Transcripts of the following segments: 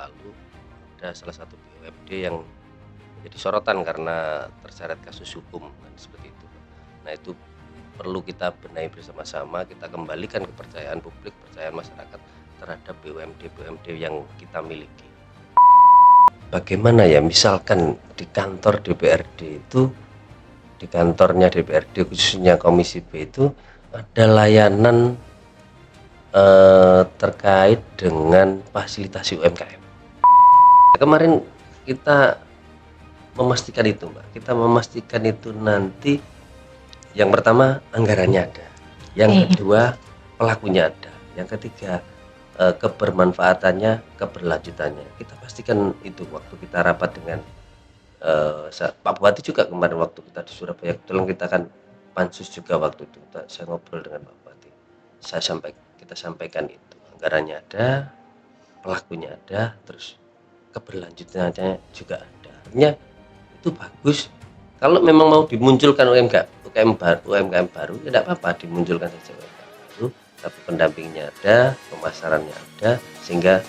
lalu ada salah satu BUMD yang menjadi sorotan karena terseret kasus hukum kan, seperti itu. Nah, itu perlu kita benahi bersama-sama, kita kembalikan kepercayaan publik, kepercayaan masyarakat terhadap BUMD-BUMD yang kita miliki. Bagaimana ya, misalkan di kantor DPRD itu, di kantornya DPRD khususnya Komisi B itu ada layanan terkait dengan fasilitasi UMKM. Kemarin kita memastikan itu, Mbak. Kita memastikan itu nanti yang pertama anggarannya ada, yang kedua pelakunya ada, yang ketiga kebermanfaatannya, keberlanjutannya. Kita pastikan itu waktu kita rapat dengan Pak Bupati juga kemarin waktu kita di Surabaya. Kebetulan kita kan pansus juga waktu itu. Saya ngobrol dengan Pak Bupati. Kita sampaikan itu. Anggarannya ada, pelakunya ada, terus keberlanjutannya juga ada. Artinya itu bagus. Kalau memang mau dimunculkan UMKM baru, ya tidak apa-apa dimunculkan saja UMKM baru, tapi pendampingnya ada, pemasarannya ada, sehingga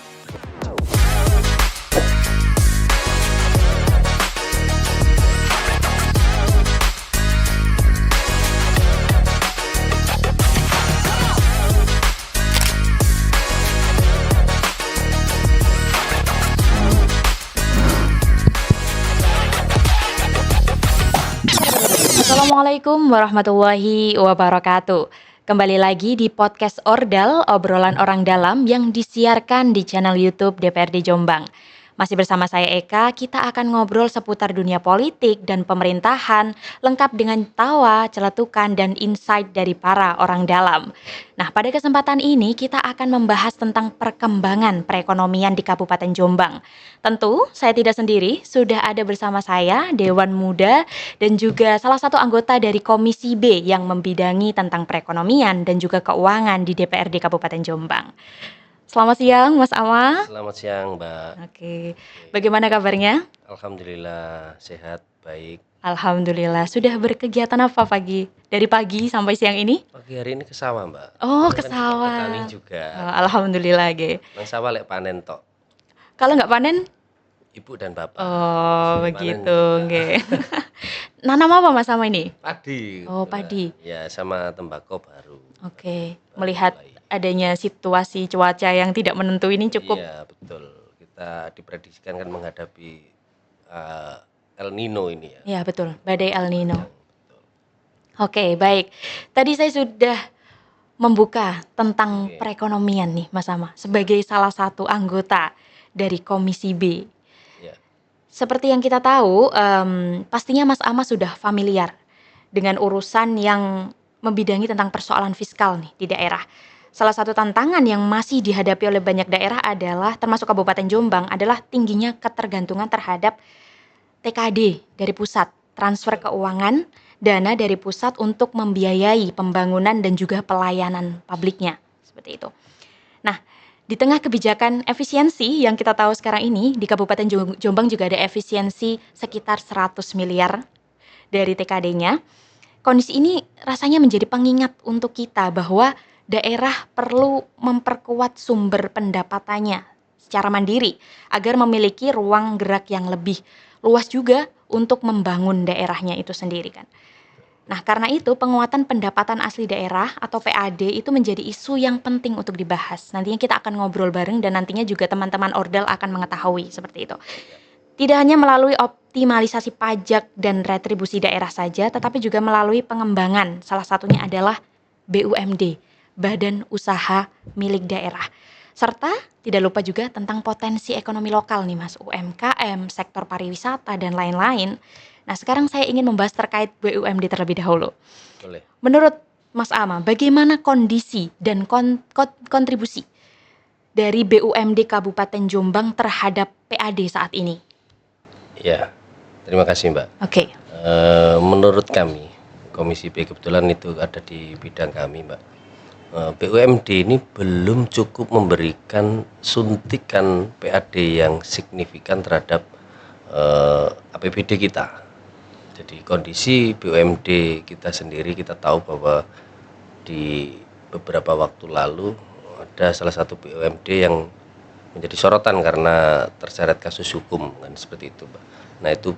Assalamualaikum warahmatullahi wabarakatuh. Kembali lagi di podcast Ordal, obrolan orang dalam yang disiarkan di channel YouTube DPRD Jombang. Masih bersama saya Eka, kita akan ngobrol seputar dunia politik dan pemerintahan, lengkap dengan tawa, celetukan, dan insight dari para orang dalam. Nah, pada kesempatan ini kita akan membahas tentang perkembangan perekonomian di Kabupaten Jombang. Tentu, saya tidak sendiri, sudah ada bersama saya Dewan Muda dan juga salah satu anggota dari Komisi B yang membidangi tentang perekonomian dan juga keuangan di DPRD Kabupaten Jombang. Selamat siang, Mas Ama. Selamat siang, Mbak. Oke, bagaimana kabarnya? Alhamdulillah sehat, baik. Alhamdulillah. Sudah berkegiatan apa pagi? Dari pagi sampai siang ini? Pagi hari ini ke sawah, Mbak. Oh, Kita ke kan sawah. petani juga. Alhamdulillah, ge. Nang sawah lek panen tok. Kalau nggak panen? Ibu dan bapak. Oh, Panen begitu, juga. ge. Nanam apa Mas sama ini? Padi. Oh, kebetulan. padi. Ya, sama tembakau baru. Oke, Baru melihat mulai. adanya situasi cuaca yang tidak menentu ini cukup. Iya, betul. Kita diprediksikan kan menghadapi El Nino ini ya. Ya, betul. Badai El Nino. Betul. Oke, baik. Tadi saya sudah membuka tentang Oke. perekonomian nih, Mas Ama, sebagai salah satu anggota dari Komisi B. Ya. Seperti yang kita tahu, pastinya Mas Ama sudah familiar dengan urusan yang membidangi tentang persoalan fiskal nih di daerah. Salah satu tantangan yang masih dihadapi oleh banyak daerah adalah, termasuk Kabupaten Jombang, adalah tingginya ketergantungan terhadap TKD dari pusat, transfer keuangan, dana dari pusat untuk membiayai pembangunan dan juga pelayanan publiknya, seperti itu. Nah, di tengah kebijakan efisiensi yang kita tahu sekarang ini, di Kabupaten Jombang juga ada efisiensi sekitar 100 miliar dari TKD-nya. Kondisi ini rasanya menjadi pengingat untuk kita bahwa daerah perlu memperkuat sumber pendapatannya secara mandiri agar memiliki ruang gerak yang lebih luas juga untuk membangun daerahnya itu sendiri kan. Nah, karena itu penguatan pendapatan asli daerah atau PAD itu menjadi isu yang penting untuk dibahas. Nantinya kita akan ngobrol bareng dan nantinya juga teman-teman Ordal akan mengetahui seperti itu. Tidak hanya melalui optimalisasi pajak dan retribusi daerah saja, tetapi juga melalui pengembangan. Salah satunya adalah BUMD, Badan Usaha Milik Daerah. Serta tidak lupa juga tentang potensi ekonomi lokal nih Mas, UMKM, sektor pariwisata, dan lain-lain. Nah, sekarang saya ingin membahas terkait BUMD terlebih dahulu. Boleh. Menurut Mas Ama, bagaimana kondisi dan kontribusi dari BUMD Kabupaten Jombang terhadap PAD saat ini? Ya, terima kasih, Mbak. Oke. Menurut kami, Komisi B kebetulan itu ada di bidang kami, Mbak. BUMD ini belum cukup memberikan suntikan PAD yang signifikan terhadap APBD kita. Jadi kondisi BUMD kita sendiri, kita tahu bahwa di beberapa waktu lalu ada salah satu BUMD yang menjadi sorotan karena terseret kasus hukum kan seperti itu, Mbak. Nah, itu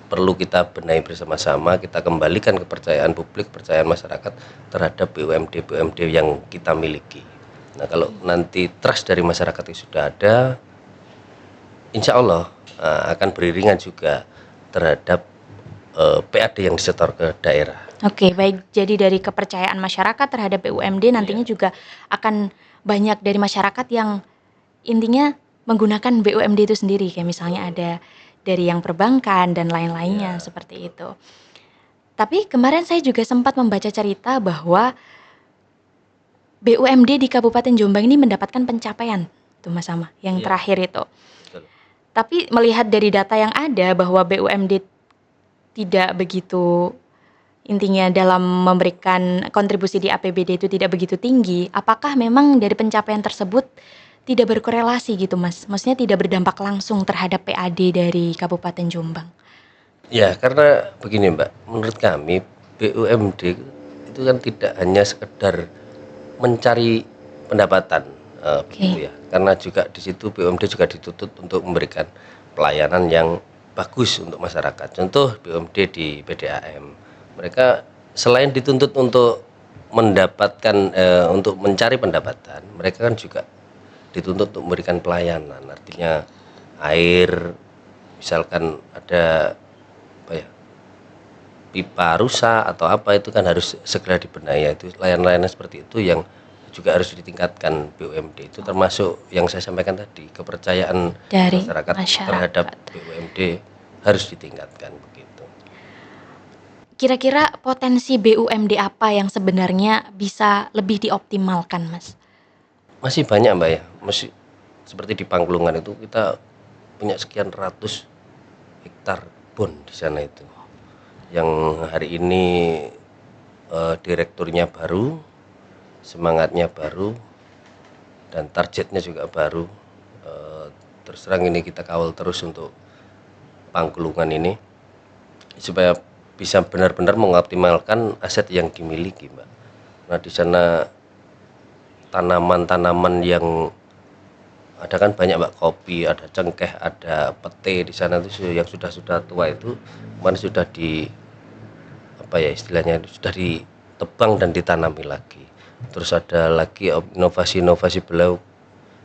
perlu kita benahi bersama-sama, kita kembalikan kepercayaan publik, kepercayaan masyarakat terhadap BUMD yang kita miliki. Nah, kalau nanti trust dari masyarakat itu sudah ada, insya Allah akan beriringan juga terhadap PAD yang disetor ke daerah. Oke, baik. Jadi dari kepercayaan masyarakat terhadap BUMD nantinya juga akan banyak dari masyarakat yang intinya menggunakan BUMD itu sendiri, kayak misalnya ada dari yang perbankan dan lain-lainnya seperti itu. Tapi kemarin saya juga sempat membaca cerita bahwa BUMD di Kabupaten Jombang ini mendapatkan pencapaian tuh Mas Ama, yang terakhir itu. Betul. Tapi melihat dari data yang ada bahwa BUMD tidak begitu intinya dalam memberikan kontribusi di APBD itu tidak begitu tinggi, apakah memang dari pencapaian tersebut tidak berkorelasi gitu Mas? Maksudnya tidak berdampak langsung terhadap PAD dari Kabupaten Jombang? Ya, karena begini Mbak, menurut kami BUMD itu kan tidak hanya sekedar mencari pendapatan, begitu ya. Karena juga di situ BUMD juga dituntut untuk memberikan pelayanan yang bagus untuk masyarakat. Contoh BUMD di PDAM, mereka selain dituntut untuk mendapatkan untuk mencari pendapatan, mereka kan juga dituntut untuk memberikan pelayanan. Artinya air, misalkan ada apa ya, pipa rusak atau apa, itu kan harus segera dibenahi. Itu layanan-layanan seperti itu yang juga harus ditingkatkan BUMD. Itu termasuk yang saya sampaikan tadi, kepercayaan Dari masyarakat terhadap BUMD harus ditingkatkan begitu. Kira-kira potensi BUMD apa yang sebenarnya bisa lebih dioptimalkan, Mas? Masih banyak Mbak ya, masih seperti di Pangkulungan itu kita punya sekian ratus hektar kebun di sana itu. Yang hari ini direkturnya baru, semangatnya baru, dan targetnya juga baru. Terus terang ini kita kawal terus untuk Pangkulungan ini supaya bisa benar-benar mengoptimalkan aset yang dimiliki, Mbak. Nah, di sana tanaman-tanaman yang ada kan banyak Mbak, kopi, ada cengkeh, ada pete di sana itu yang sudah tua itu kemarin sudah di apa ya istilahnya, sudah ditebang dan ditanami lagi. Terus ada lagi inovasi-inovasi beliau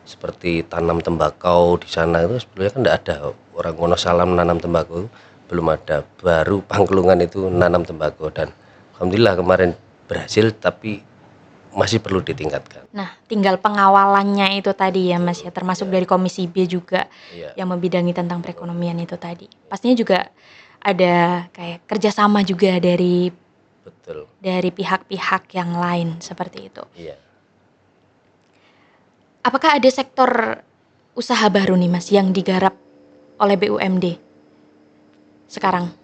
seperti tanam tembakau di sana. Itu sebelumnya kan tidak ada, orang Wonosalam nanam tembakau belum ada, baru Pangkulungan itu nanam tembakau dan alhamdulillah kemarin berhasil, tapi masih perlu ditingkatkan. Nah, tinggal pengawalannya itu tadi ya Mas ya, termasuk dari Komisi B juga yang membidangi tentang perekonomian itu tadi. Pastinya juga ada kayak kerjasama juga dari pihak-pihak yang lain seperti itu. Iya. Apakah ada sektor usaha baru nih Mas yang digarap oleh BUMD sekarang?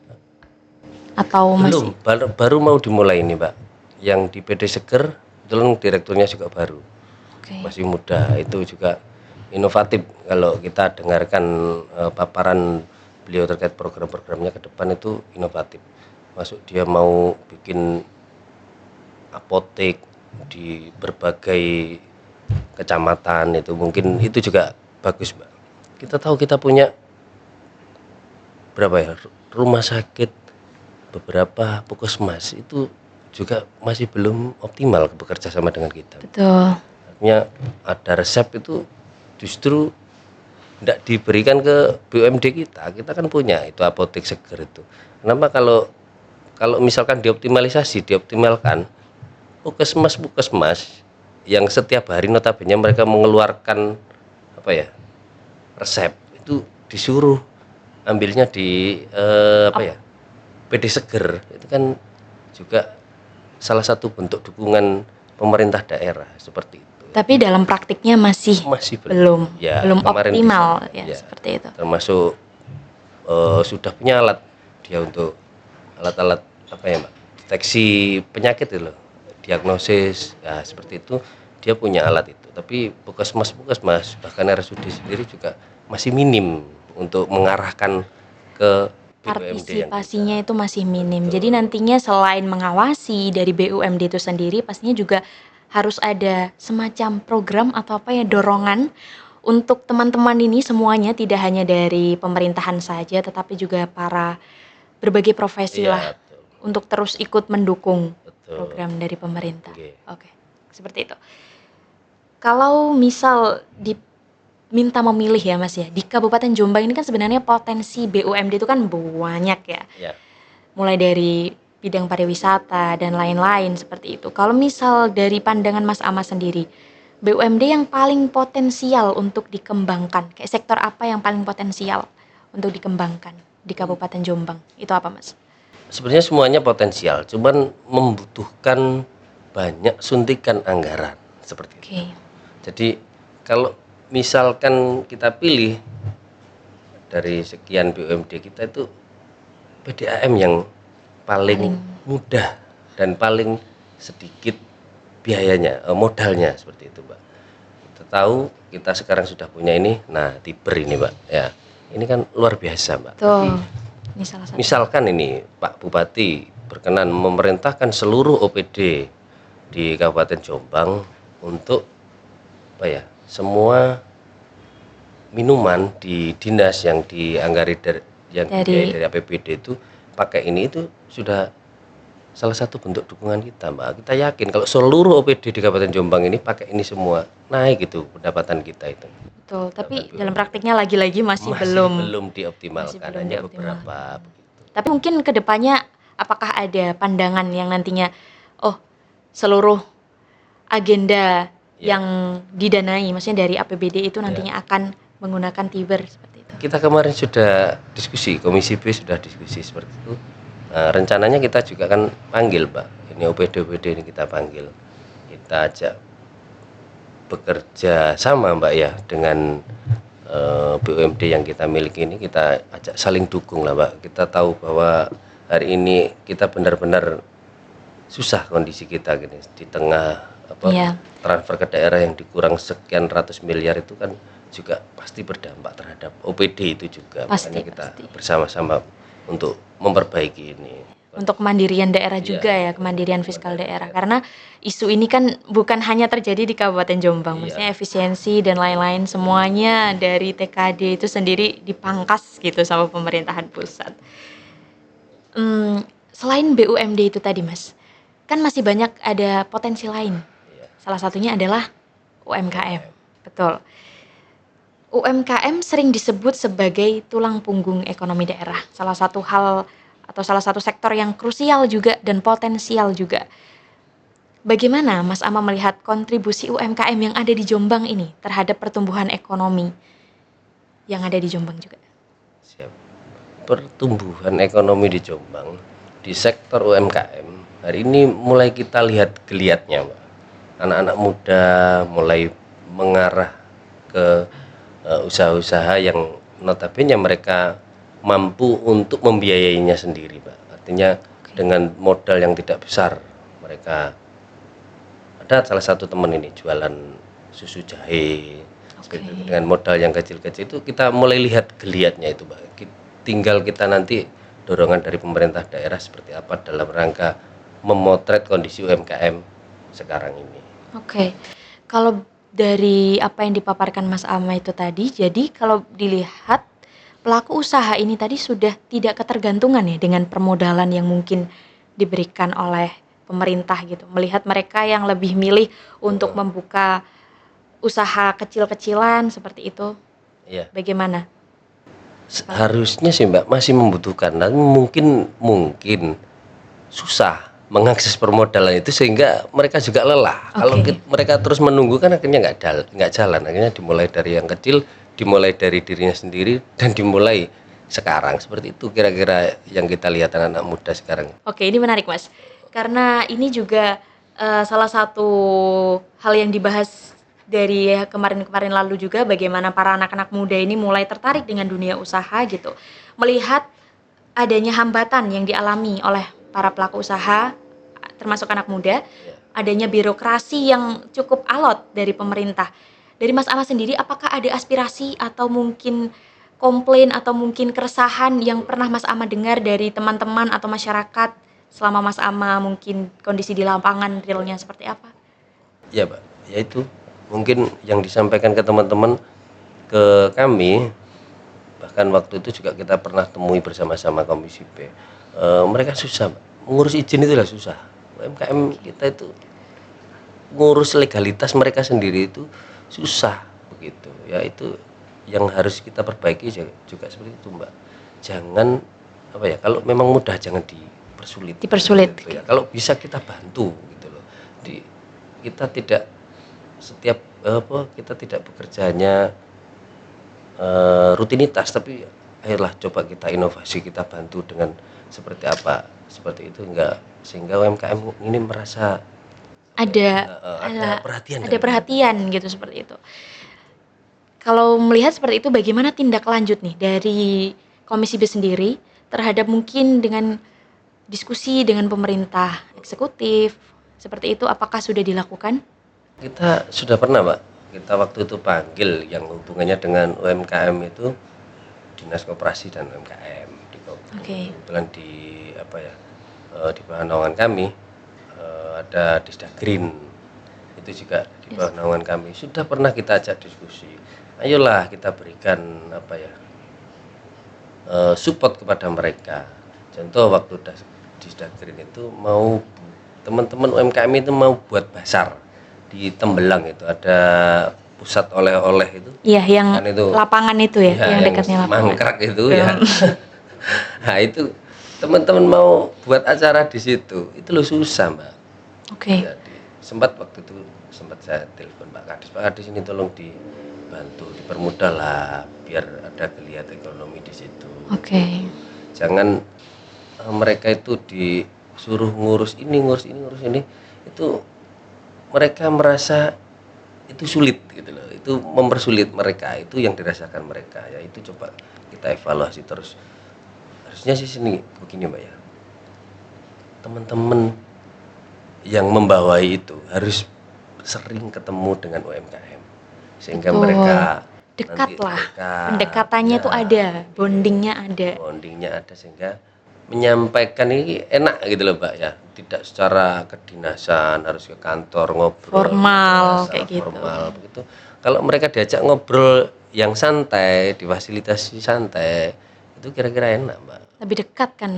Atau Belum, masih? baru mau dimulai ini Mbak. Yang di PD Seger, kebetulan direkturnya juga baru. Masih muda, itu juga inovatif. Kalau kita dengarkan paparan beliau terkait program-programnya ke depan itu inovatif. Masuk dia mau bikin apotek di berbagai kecamatan, itu mungkin itu juga bagus Mbak. Kita tahu kita punya berapa ya, rumah sakit, beberapa puskesmas itu juga masih belum optimal bekerja sama dengan kita. Betul. Artinya ada resep itu justru tidak diberikan ke BUMD kita kan punya itu apotek Seger itu. Kenapa kalau misalkan dioptimalkan puskesmas yang setiap hari notabene mereka mengeluarkan apa ya, resep itu disuruh ambilnya di PD Seger, itu kan juga salah satu bentuk dukungan pemerintah daerah seperti itu. Tapi dalam praktiknya masih belum optimal ya, seperti itu. Termasuk sudah punya alat dia untuk alat-alat apa ya Mbak, deteksi penyakit itu loh, diagnosis ya, seperti itu dia punya alat itu. Tapi puskesmas bahkan RSUD sendiri juga masih minim untuk mengarahkan ke partisipasinya itu masih minim. Jadi nantinya selain mengawasi dari BUMD itu sendiri, pastinya juga harus ada semacam program atau apa ya, dorongan untuk teman-teman ini semuanya tidak hanya dari pemerintahan saja, tetapi juga para berbagai profesi lah Iya, betul. untuk terus ikut mendukung Betul. program dari pemerintah. Nggih. Oke, seperti itu. Kalau misal diminta memilih ya Mas ya, di Kabupaten Jombang ini kan sebenarnya potensi BUMD itu kan banyak ya. Ya. Mulai dari bidang pariwisata dan lain-lain seperti itu. Kalau misal dari pandangan Mas Ama sendiri, BUMD yang paling potensial untuk dikembangkan, kayak sektor apa yang paling potensial untuk dikembangkan di Kabupaten Jombang? Itu apa Mas? Sebenarnya semuanya potensial, cuman membutuhkan banyak suntikan anggaran seperti itu. Oke. Jadi kalau misalkan kita pilih dari sekian BUMD kita itu PDAM yang paling mudah dan paling sedikit biayanya, modalnya seperti itu, Mbak. Kita tahu kita sekarang sudah punya ini, nah Tiber ini, Mbak. Ya, ini kan luar biasa, Mbak. Tuh, ini salah satu. Misalkan ini Pak Bupati berkenan memerintahkan seluruh OPD di Kabupaten Jombang untuk apa ya, semua minuman di dinas yang dianggari dari APBD itu pakai ini, itu sudah salah satu bentuk dukungan kita, Mbak. Kita yakin kalau seluruh OPD di Kabupaten Jombang ini pakai ini semua, naik gitu pendapatan kita itu. Betul, tapi dalam praktiknya lagi-lagi masih belum dioptimalkan, masih belum hanya dioptimalkan. beberapa begitu. Tapi mungkin kedepannya apakah ada pandangan yang nantinya seluruh agenda yang didanai, maksudnya dari APBD itu nantinya akan menggunakan Tiber seperti itu. Kita kemarin sudah diskusi, Komisi B sudah diskusi seperti itu. Rencananya kita juga kan panggil, Pak. Ini OPD-OPD ini kita panggil. Kita ajak bekerja sama, Mbak ya, dengan BUMD yang kita miliki ini, kita ajak saling dukung lah, Mbak. Kita tahu bahwa hari ini kita benar-benar susah kondisi kita gini di tengah transfer ke daerah yang dikurang sekian ratus miliar itu kan juga pasti berdampak terhadap OPD itu juga. Makanya kita bersama-sama untuk memperbaiki ini. Untuk kemandirian daerah juga ya, kemandirian fiskal daerah. Karena isu ini kan bukan hanya terjadi di Kabupaten Jombang, maksudnya efisiensi dan lain-lain semuanya dari TKD itu sendiri dipangkas gitu sama pemerintahan pusat. Selain BUMD itu tadi Mas, kan masih banyak ada potensi lain. Salah satunya adalah UMKM. Betul. UMKM sering disebut sebagai tulang punggung ekonomi daerah. Salah satu hal atau salah satu sektor yang krusial juga dan potensial juga. Bagaimana Mas Ama melihat kontribusi UMKM yang ada di Jombang ini terhadap pertumbuhan ekonomi yang ada di Jombang juga? Siap. Pertumbuhan ekonomi di Jombang di sektor UMKM hari ini mulai kita lihat geliatnya, Mbak. Anak-anak muda mulai mengarah ke usaha-usaha yang notabene mereka mampu untuk membiayainya sendiri, Pak. Artinya dengan modal yang tidak besar, mereka ada salah satu teman ini jualan susu jahe. Dengan modal yang kecil-kecil itu kita mulai lihat geliatnya itu, Pak. Tinggal kita nanti dorongan dari pemerintah daerah seperti apa dalam rangka memotret kondisi UMKM sekarang ini. Oke. Kalau dari apa yang dipaparkan Mas Ama itu tadi, jadi kalau dilihat pelaku usaha ini tadi sudah tidak ketergantungan ya dengan permodalan yang mungkin diberikan oleh pemerintah gitu. Melihat mereka yang lebih milih untuk membuka usaha kecil-kecilan seperti itu. Iya. Bagaimana? Harusnya sih, Mbak, masih membutuhkan, tapi mungkin susah mengakses permodalan itu sehingga mereka juga lelah. Kalau mereka terus menunggu kan akhirnya nggak jalan. Akhirnya dimulai dari yang kecil, dimulai dari dirinya sendiri, dan dimulai sekarang. Seperti itu kira-kira yang kita lihat anak-anak muda sekarang. Oke, ini menarik Mas. Karena ini juga salah satu hal yang dibahas dari kemarin-kemarin lalu juga, bagaimana para anak-anak muda ini mulai tertarik dengan dunia usaha gitu. Melihat adanya hambatan yang dialami oleh para pelaku usaha, termasuk anak muda, adanya birokrasi yang cukup alot dari pemerintah. Dari Mas Ama sendiri, apakah ada aspirasi atau mungkin komplain atau mungkin keresahan yang pernah Mas Ama dengar dari teman-teman atau masyarakat selama Mas Ama mungkin kondisi di lapangan realnya seperti apa? Ya, Pak, yaitu mungkin yang disampaikan ke teman-teman ke kami, bahkan waktu itu juga kita pernah temui bersama-sama Komisi B. Mereka susah, Mbak. Mengurus izin itu lah susah. UMKM kita itu ngurus legalitas mereka sendiri itu susah begitu. Ya itu yang harus kita perbaiki juga seperti itu, Mbak. Jangan apa ya, kalau memang mudah jangan dipersulit. Gitu ya. Kalau bisa kita bantu gitu loh. Kita tidak setiap kita tidak bekerjanya rutinitas, tapi ayolah coba kita inovasi, kita bantu dengan seperti apa, seperti itu enggak, sehingga UMKM ini merasa ada perhatian gitu seperti itu. Kalau melihat seperti itu, bagaimana tindak lanjut nih dari Komisi B sendiri terhadap mungkin dengan diskusi dengan pemerintah eksekutif seperti itu, apakah sudah dilakukan? Kita sudah pernah, Mbak. Kita waktu itu panggil yang hubungannya dengan UMKM itu Dinas Koperasi dan UMKM kebetulan di di bawah naungan kami ada Disdagrin, itu juga di bawah naungan kami. Sudah pernah kita ajak diskusi, ayolah kita berikan support kepada mereka. Contoh waktu Disdagrin itu mau teman-teman UMKM itu mau buat basar di Tembelang, itu ada pusat oleh-oleh itu. Iya, yang kan itu, lapangan itu ya, yang dekatnya lapangan. Mangkrak itu ya. Nah itu teman-teman mau buat acara di situ, itu lo susah, Mbak. Jadi sempat waktu itu saya telepon Pak Kadis ini tolong dibantu, dipermudah lah biar ada geliat ekonomi di situ. Jangan mereka itu disuruh ngurus ini, itu mereka merasa itu sulit gitu loh, itu mempersulit mereka, itu yang dirasakan mereka. Ya itu coba kita evaluasi terus. Harusnya sih sini begini, Mbak ya, teman-teman yang membawai itu harus sering ketemu dengan UMKM sehingga mereka dekat lah, pendekatannya itu ada, bondingnya ada sehingga menyampaikan ini enak gitu loh, Mbak ya, tidak secara kedinasan harus ke kantor ngobrol formal kayak gitu. Begitu. Kalau mereka diajak ngobrol yang santai, difasilitasi santai, itu kira-kira enak, Mbak. Lebih dekat kan,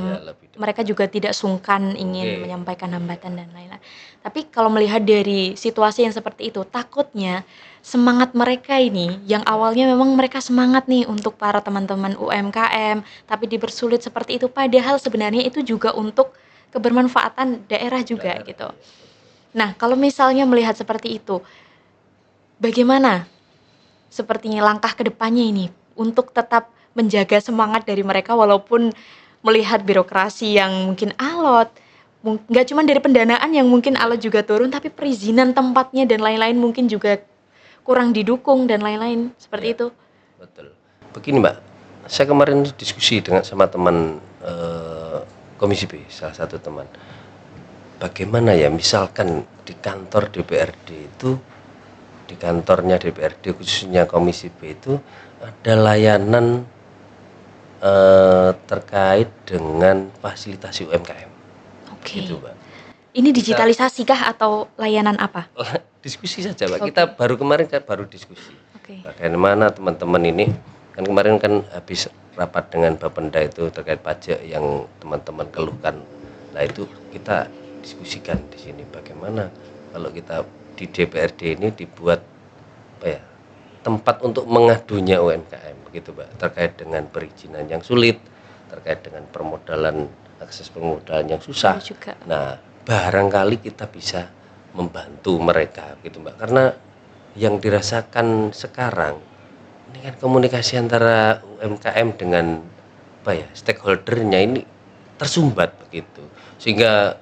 mereka juga tidak sungkan ingin menyampaikan hambatan dan lain-lain. Tapi kalau melihat dari situasi yang seperti itu, takutnya semangat mereka ini yang awalnya memang mereka semangat nih untuk para teman-teman UMKM, tapi dipersulit seperti itu, padahal sebenarnya itu juga untuk kebermanfaatan daerah juga gitu. Nah, kalau misalnya melihat seperti itu, bagaimana sepertinya langkah kedepannya ini untuk tetap menjaga semangat dari mereka walaupun melihat birokrasi yang mungkin alot, nggak cuma dari pendanaan yang mungkin alot juga turun, tapi perizinan tempatnya dan lain-lain mungkin juga kurang didukung dan lain-lain seperti itu. Betul. Begini, Mbak, saya kemarin diskusi sama teman Komisi B, salah satu teman. Bagaimana ya misalkan di kantor DPRD itu, di kantornya DPRD khususnya Komisi B itu ada layanan terkait dengan fasilitasi UMKM. Gitu, Mbak. Ini digitalisasi kah atau layanan apa? Diskusi saja, Mbak. Kita kemarin diskusi. Bagaimana teman-teman ini, kan kemarin kan habis rapat dengan Bapenda itu terkait pajak yang teman-teman keluhkan. Nah itu kita diskusikan di sini bagaimana kalau kita di DPRD ini dibuat tempat untuk mengadunya UMKM begitu, Mbak, terkait dengan perizinan yang sulit, terkait dengan akses permodalan yang susah. Nah, barangkali kita bisa membantu mereka gitu, Mbak, karena yang dirasakan sekarang ini kan komunikasi antara UMKM dengan stakeholdernya ini tersumbat begitu, sehingga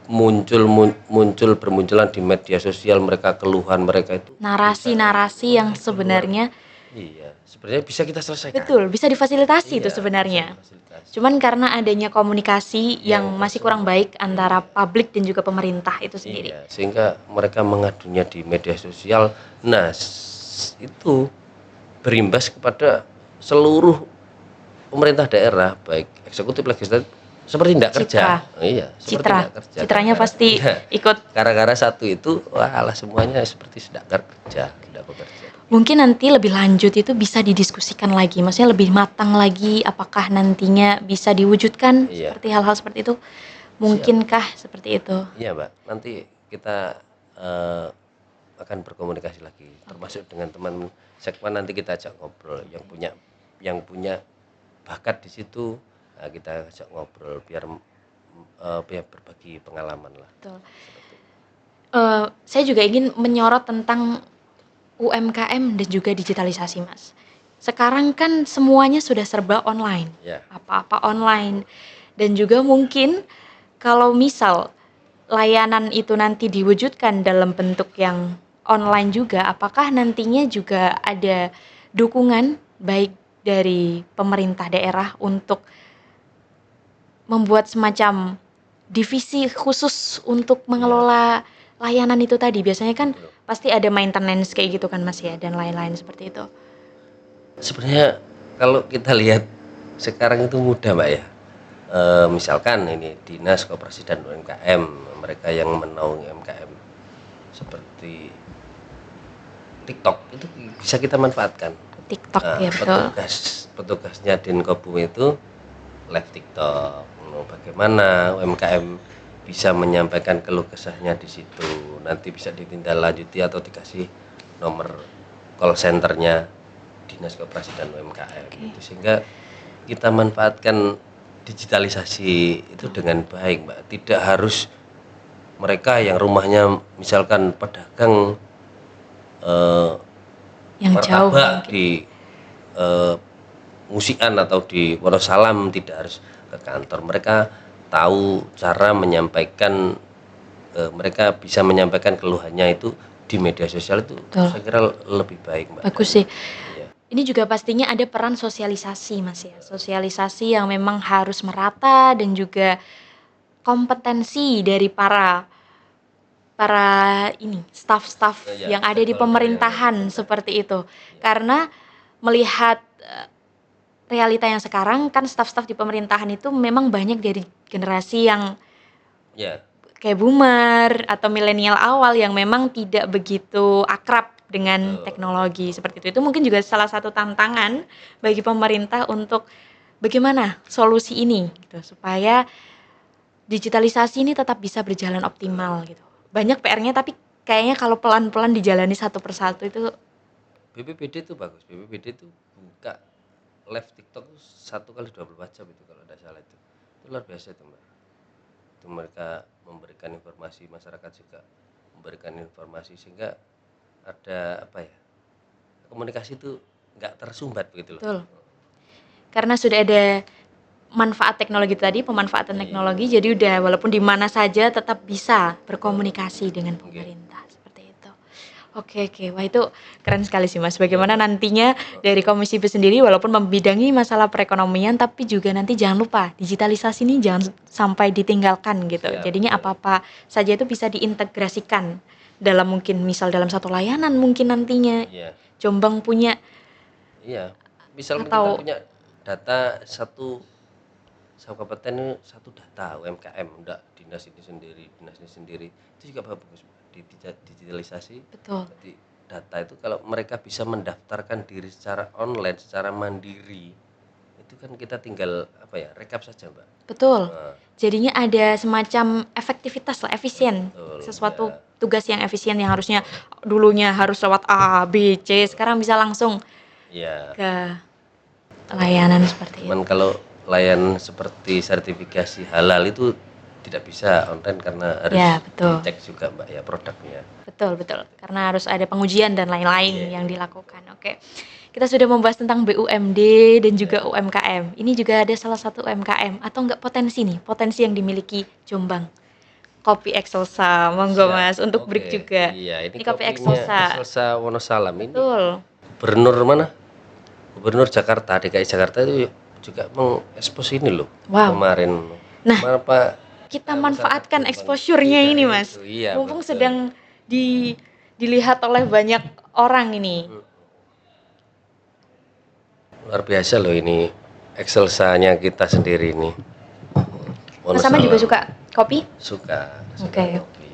bermunculan di media sosial mereka, keluhan mereka itu narasi-narasi yang sebenarnya sebenarnya bisa kita selesaikan. Betul, bisa difasilitasi itu sebenarnya. Cuman karena adanya komunikasi yang masih kurang baik antara publik dan juga pemerintah itu sendiri. Sehingga mereka mengadunya di media sosial. Nah, itu berimbas kepada seluruh pemerintah daerah, baik eksekutif, legislatif, seperti tidak kerja. Citranya pasti ikut. Gara-gara satu itu, semuanya seperti tidak bekerja. Mungkin nanti lebih lanjut itu bisa didiskusikan lagi, maksudnya lebih matang lagi, apakah nantinya bisa diwujudkan Iya, seperti hal-hal seperti itu? siap. Mungkinkah seperti itu? Iya, Mbak. Nanti kita akan berkomunikasi lagi, Oke. termasuk dengan teman sekwan nanti kita ajak ngobrol yang punya bakat di situ, kita ajak ngobrol biar berbagi pengalaman lah. Betul. Seperti itu. Saya juga ingin menyorot tentang UMKM dan juga digitalisasi, Mas. Sekarang kan semuanya sudah serba online, Ya, apa-apa online, dan juga mungkin kalau misal layanan itu nanti diwujudkan dalam bentuk yang online juga, apakah nantinya juga ada dukungan baik dari pemerintah daerah untuk membuat semacam divisi khusus untuk iya, mengelola layanan itu tadi? Biasanya kan betul. pasti ada maintenance kayak gitu kan, Mas, ya, dan lain-lain seperti itu. Sebenarnya kalau kita lihat sekarang itu mudah, Mbak ya. Misalkan ini Dinas Koperasi dan UMKM, mereka yang menaungi UMKM seperti TikTok itu bisa kita manfaatkan. TikTok, ya betul. Petugasnya Dinkobum itu live TikTok. Bagaimana UMKM bisa menyampaikan keluh kesahnya di situ. Nanti bisa ditindaklanjuti atau dikasih nomor call centernya Dinas Koperasi dan UMKM. Itu sehingga kita manfaatkan digitalisasi itu dengan baik, Mbak. Tidak harus mereka yang rumahnya misalkan pedagang Yang jauh martabak mungkin. di Musian atau di Wonosalam, tidak harus ke kantor. Mereka tahu cara menyampaikan, mereka bisa menyampaikan keluhannya itu di media sosial itu. Betul. Saya kira lebih baik, Mbak. Bagus sih. Iya. Ini juga pastinya ada peran sosialisasi, Mas, ya. Sosialisasi yang memang harus merata dan juga kompetensi dari para ini staf-staf Ya, yang ada di stakeholder yang ada di pemerintahan pemerintah. seperti itu. Karena melihat realita yang sekarang kan staf-staf di pemerintahan itu memang banyak dari generasi yang Ya, kayak boomer atau milenial awal yang memang tidak begitu akrab dengan betul. teknologi seperti itu. Itu mungkin juga salah satu tantangan bagi pemerintah untuk bagaimana solusi ini gitu supaya digitalisasi ini tetap bisa berjalan optimal gitu. Banyak PR-nya tapi kayaknya kalau pelan-pelan dijalani satu persatu itu BPBD itu bagus. BPBD itu buka live TikTok 1 kali 24 jam itu kalau tidak salah itu. Itu luar biasa itu, Mbak. Itu mereka memberikan informasi, masyarakat juga memberikan informasi sehingga ada apa ya? Komunikasi itu nggak tersumbat begitu loh. betul. Karena sudah ada manfaat teknologi tadi, pemanfaatan teknologi, jadi udah walaupun di mana saja tetap bisa berkomunikasi dengan pemerintah seperti itu. Oke, wah itu keren sekali sih, Mas. Bagaimana nantinya dari Komisi B sendiri walaupun membidangi masalah perekonomian, tapi juga nanti jangan lupa digitalisasi ini jangan sampai ditinggalkan gitu. Siap, Jadinya betul. apa-apa saja itu bisa diintegrasikan dalam mungkin misal dalam satu layanan mungkin nantinya Iya, Jombang punya iya. Misalkan kita atau punya data satu kabupaten ini satu data UMKM, enggak dinas ini sendiri, itu juga bagus di digitalisasi. betul. Jadi data itu kalau mereka bisa mendaftarkan diri secara online, secara mandiri, itu kan kita tinggal apa ya, rekap saja, Mbak. Betul. Nah, Jadinya ada semacam efektivitas lah, efisien. betul, Sesuatu ya. tugas yang efisien yang harusnya dulunya harus lewat A, B, C, sekarang bisa langsung Iya. ke layanan seperti itu. Cuman kalau layanan seperti sertifikasi halal itu tidak bisa online karena harus Ya, betul. dicek juga, Mbak, ya produknya. Betul. Karena harus ada pengujian dan lain-lain Iya. yang dilakukan. Oke. Kita sudah membahas tentang BUMD dan juga UMKM. Ini juga ada salah satu UMKM atau enggak potensi nih, potensi yang dimiliki Jombang. Kopi Excelsa, monggo Siap. Mas, untuk break Oke. juga. Iya, ini Kopi kopinya Excelsa. Excelsa Wonosalam ini. Betul. Gubernur mana? Gubernur Jakarta, DKI Jakarta itu juga mengekspos ini loh. Wow. Kemarin. Nah, Kemarin Pak, kita masyarakat manfaatkan Jombang. exposure-nya Iya, ini, itu, Mas. iya, Mumpung betul. sedang dilihat oleh banyak orang ini. Luar biasa loh ini Excelsa-nya kita sendiri ini. Mas Sama juga Wonosalam. suka kopi? Suka Oke. kopi.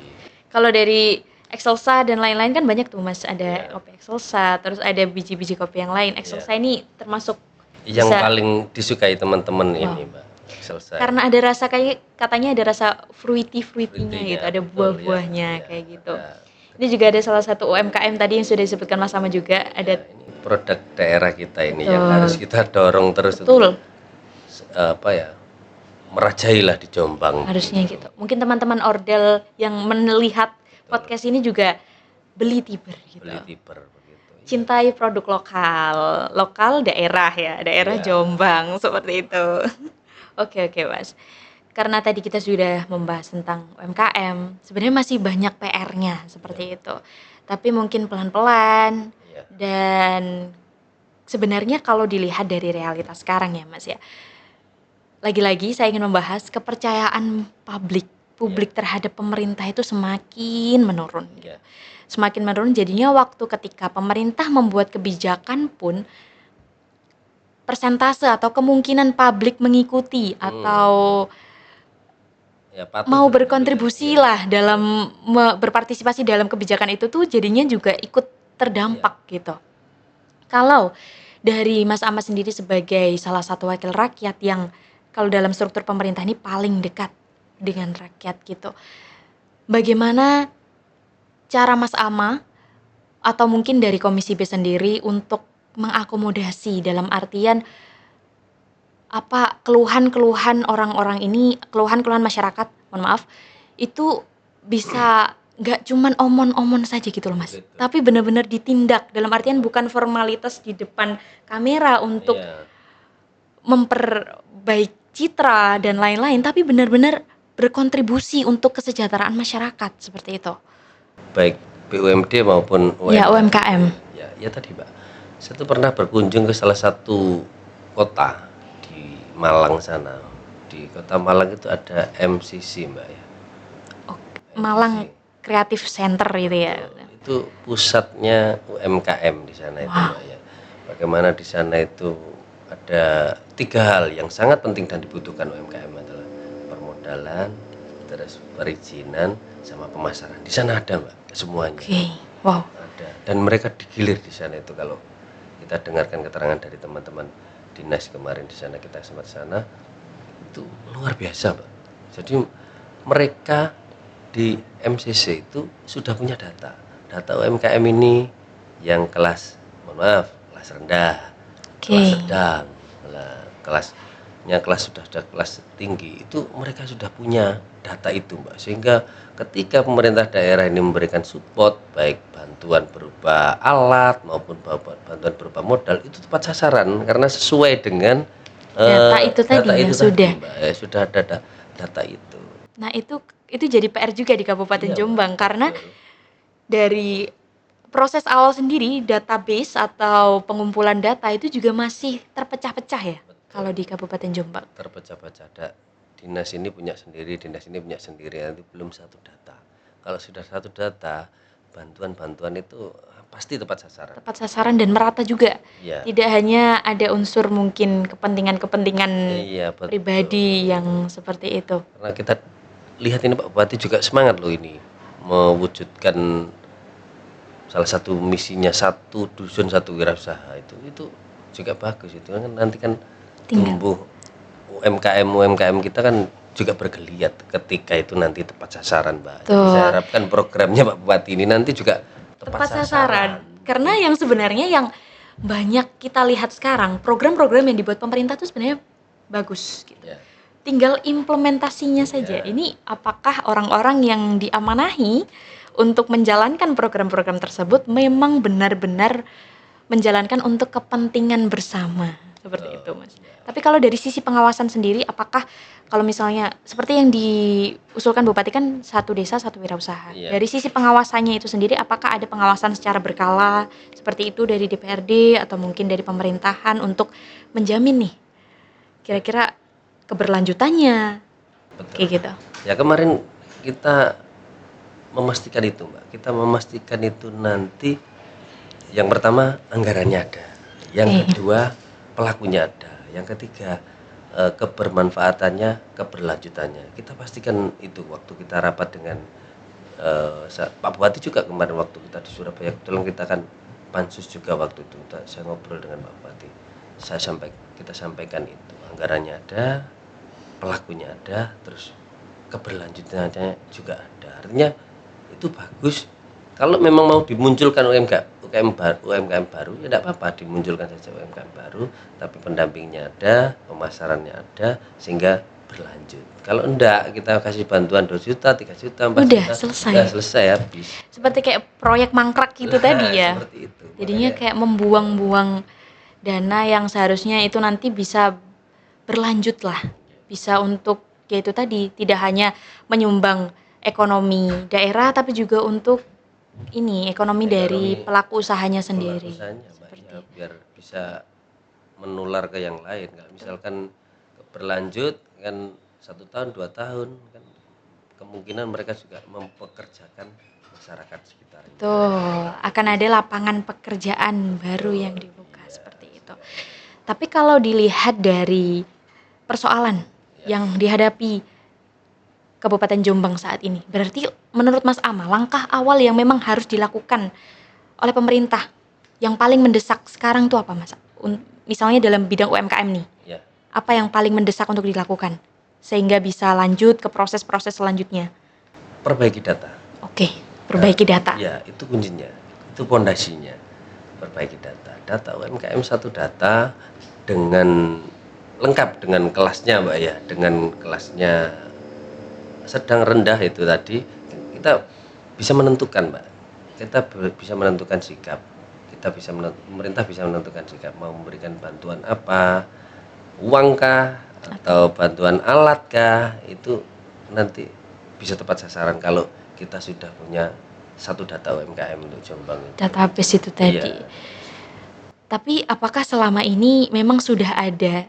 Kalau dari Excelsa dan lain-lain kan banyak tuh Mas, Iya. ada kopi Excelsa, terus ada biji-biji kopi yang lain. Excelsa Iya. ini termasuk Yang bisa paling disukai teman-teman wow, ini, Mbak, Excelsa ini. karena ada rasa kayak katanya ada rasa fruity-fruitynya gitu, Fruity-nya, ada betul ya. buah-buahnya Iya, kayak gitu. ada. Ini juga ada salah satu UMKM tadi yang sudah disebutkan Mas Ama juga, Ya, ada ini produk daerah kita ini yang harus betul, kita dorong terus untuk betul, apa ya, merajailah di Jombang harusnya gitu. gitu. Mungkin teman-teman Ordel yang melihat Betul. podcast ini juga beli Tiber gitu. Beli Tiber begitu. Iya. Cintai produk lokal, lokal daerah ya, daerah Iya. Jombang seperti itu. Oke oke Mas. Karena tadi kita sudah membahas tentang UMKM, sebenarnya masih banyak PR-nya Iya, seperti itu. Tapi mungkin pelan-pelan iya. dan sebenarnya kalau dilihat dari realitas sekarang ya Mas ya. Lagi-lagi saya ingin membahas kepercayaan publik Iya. terhadap pemerintah itu semakin menurun gitu. Iya. Semakin menurun jadinya waktu ketika pemerintah membuat kebijakan pun persentase atau kemungkinan publik mengikuti atau Ya, patuh mau lah, berkontribusi iya. lah dalam berpartisipasi dalam kebijakan itu tuh jadinya juga ikut terdampak gitu. Kalau dari Mas Ahmad sendiri sebagai salah satu wakil rakyat yang kalau dalam struktur pemerintah ini paling dekat dengan rakyat gitu. Bagaimana cara Mas Ama atau mungkin dari Komisi B sendiri untuk mengakomodasi dalam artian apa keluhan-keluhan orang-orang ini, keluhan-keluhan masyarakat, mohon maaf, itu bisa nggak cuman omon-omon saja gitu loh Mas, Betul. tapi benar-benar ditindak dalam artian bukan formalitas di depan kamera untuk Iya. memperbaiki citra dan lain-lain, tapi benar-benar berkontribusi untuk kesejahteraan masyarakat seperti itu. Baik BUMD maupun Ya, UMKM. UMKM. Ya tadi, Mbak. Saya tuh pernah berkunjung ke salah satu kota di Malang sana. Di kota Malang itu ada MCC, Mbak ya. Oh, Malang Creative Center gitu ya. Itu pusatnya UMKM di sana itu, Mbak ya. Bagaimana di sana itu ada 3 hal yang sangat penting dan dibutuhkan UMKM adalah permodalan, terus perizinan, sama pemasaran. Di sana ada, Mbak, semuanya. Oke. Wow. Ada. Dan mereka digilir di sana itu kalau kita dengarkan keterangan dari teman-teman dinas kemarin di sana, kita sempat sana, itu luar biasa, Mbak. Jadi mereka di MCC itu sudah punya data UMKM ini yang kelas, mohon maaf, kelas rendah, kelas sedang, kelas sudah kelas tinggi, itu mereka sudah punya data itu, Mbak. Sehingga ketika pemerintah daerah ini memberikan support, baik bantuan berupa alat maupun bantuan berupa modal, itu tepat sasaran karena sesuai dengan Data itu tadi yang sudah. Mbak. Sudah ada data itu. Nah, itu jadi PR juga di Kabupaten Iya, Jombang Mbak, karena betul. dari proses awal sendiri database atau pengumpulan data itu juga masih terpecah-pecah ya. Betul. Kalau di Kabupaten Jombang. Terpecah-pecah. Dinas ini punya sendiri, dinas ini punya sendiri, nanti belum satu data. Kalau sudah satu data, bantuan-bantuan itu pasti tepat sasaran. Tepat sasaran dan merata juga. Iya. Tidak hanya ada unsur mungkin kepentingan-kepentingan Iya, betul. pribadi yang seperti itu. Karena kita lihat ini Pak Bupati juga semangat loh ini mewujudkan salah satu misinya, satu dusun satu wirausaha, itu juga bagus itu kan, nanti kan tumbuh UMKM kita kan juga bergeliat ketika itu nanti tepat sasaran, Mbak. Jadi saya harapkan programnya Pak Bupati ini nanti juga tepat sasaran. Karena yang sebenarnya yang banyak kita lihat sekarang, program-program yang dibuat pemerintah itu sebenarnya bagus gitu. Ya. Tinggal implementasinya saja. Ini apakah orang-orang yang diamanahi untuk menjalankan program-program tersebut memang benar-benar menjalankan untuk kepentingan bersama seperti itu, Mas. Tapi kalau dari sisi pengawasan sendiri, apakah kalau misalnya seperti yang diusulkan Bupati kan satu desa satu wirausaha. Iya. Dari sisi pengawasannya itu sendiri, apakah ada pengawasan secara berkala seperti itu dari DPRD atau mungkin dari pemerintahan untuk menjamin nih kira-kira keberlanjutannya? Betul. Kayak gitu. Ya kemarin kita memastikan itu, Mbak. Kita memastikan itu nanti yang pertama anggarannya ada, yang kedua pelakunya ada, yang ketiga kebermanfaatannya, keberlanjutannya. Kita pastikan itu waktu kita rapat dengan Pak Bupati juga kemarin waktu kita di Surabaya, kebetulan kita kan pansus juga waktu itu, saya ngobrol dengan Pak Bupati, kita sampaikan itu anggarannya ada, pelakunya ada, terus keberlanjutannya juga ada. Artinya itu bagus. Kalau memang mau dimunculkan UMKM baru, ya tidak apa-apa, dimunculkan saja UMKM baru, tapi pendampingnya ada, pemasarannya ada, sehingga berlanjut. Kalau enggak, kita kasih bantuan 2 juta, 3 juta, 4 Udah juta, selesai. udah selesai habis. Seperti kayak proyek mangkrak itu tadi ya. Seperti itu. Jadinya Makanya, kayak membuang-buang dana yang seharusnya itu nanti bisa berlanjut lah. Bisa untuk ya itu tadi, tidak hanya menyumbang ekonomi daerah tapi juga untuk ini ekonomi dari Ekonomi pelaku usahanya pelaku sendiri. usahanya, Mbak, Seperti ya, itu. biar bisa menular ke yang lain. Kalau misalkan berlanjut kan 1 tahun 2 tahun kan, kemungkinan mereka juga mempekerjakan masyarakat sekitarnya. Tuh, akan ada lapangan pekerjaan baru yang dibuka seperti itu. Tapi kalau dilihat dari persoalan yang dihadapi Kabupaten Jombang saat ini, berarti menurut Mas Ama, langkah awal yang memang harus dilakukan oleh pemerintah yang paling mendesak sekarang tuh apa, Mas? Misalnya dalam bidang UMKM nih, Ya, apa yang paling mendesak untuk dilakukan sehingga bisa lanjut ke proses-proses selanjutnya? perbaiki data. Oke, perbaiki data. Ya, itu kuncinya, itu pondasinya. Perbaiki data UMKM, satu data dengan lengkap dengan kelasnya, Mbak, ya, dengan kelasnya sedang rendah itu tadi, kita bisa menentukan, Mbak. Kita bisa menentukan sikap. Pemerintah bisa menentukan sikap mau memberikan bantuan apa, uangkah atau bantuan alatkah, itu nanti bisa tepat sasaran kalau kita sudah punya satu data UMKM untuk Jombang itu. Database itu tadi. Iya. Tapi apakah selama ini memang sudah ada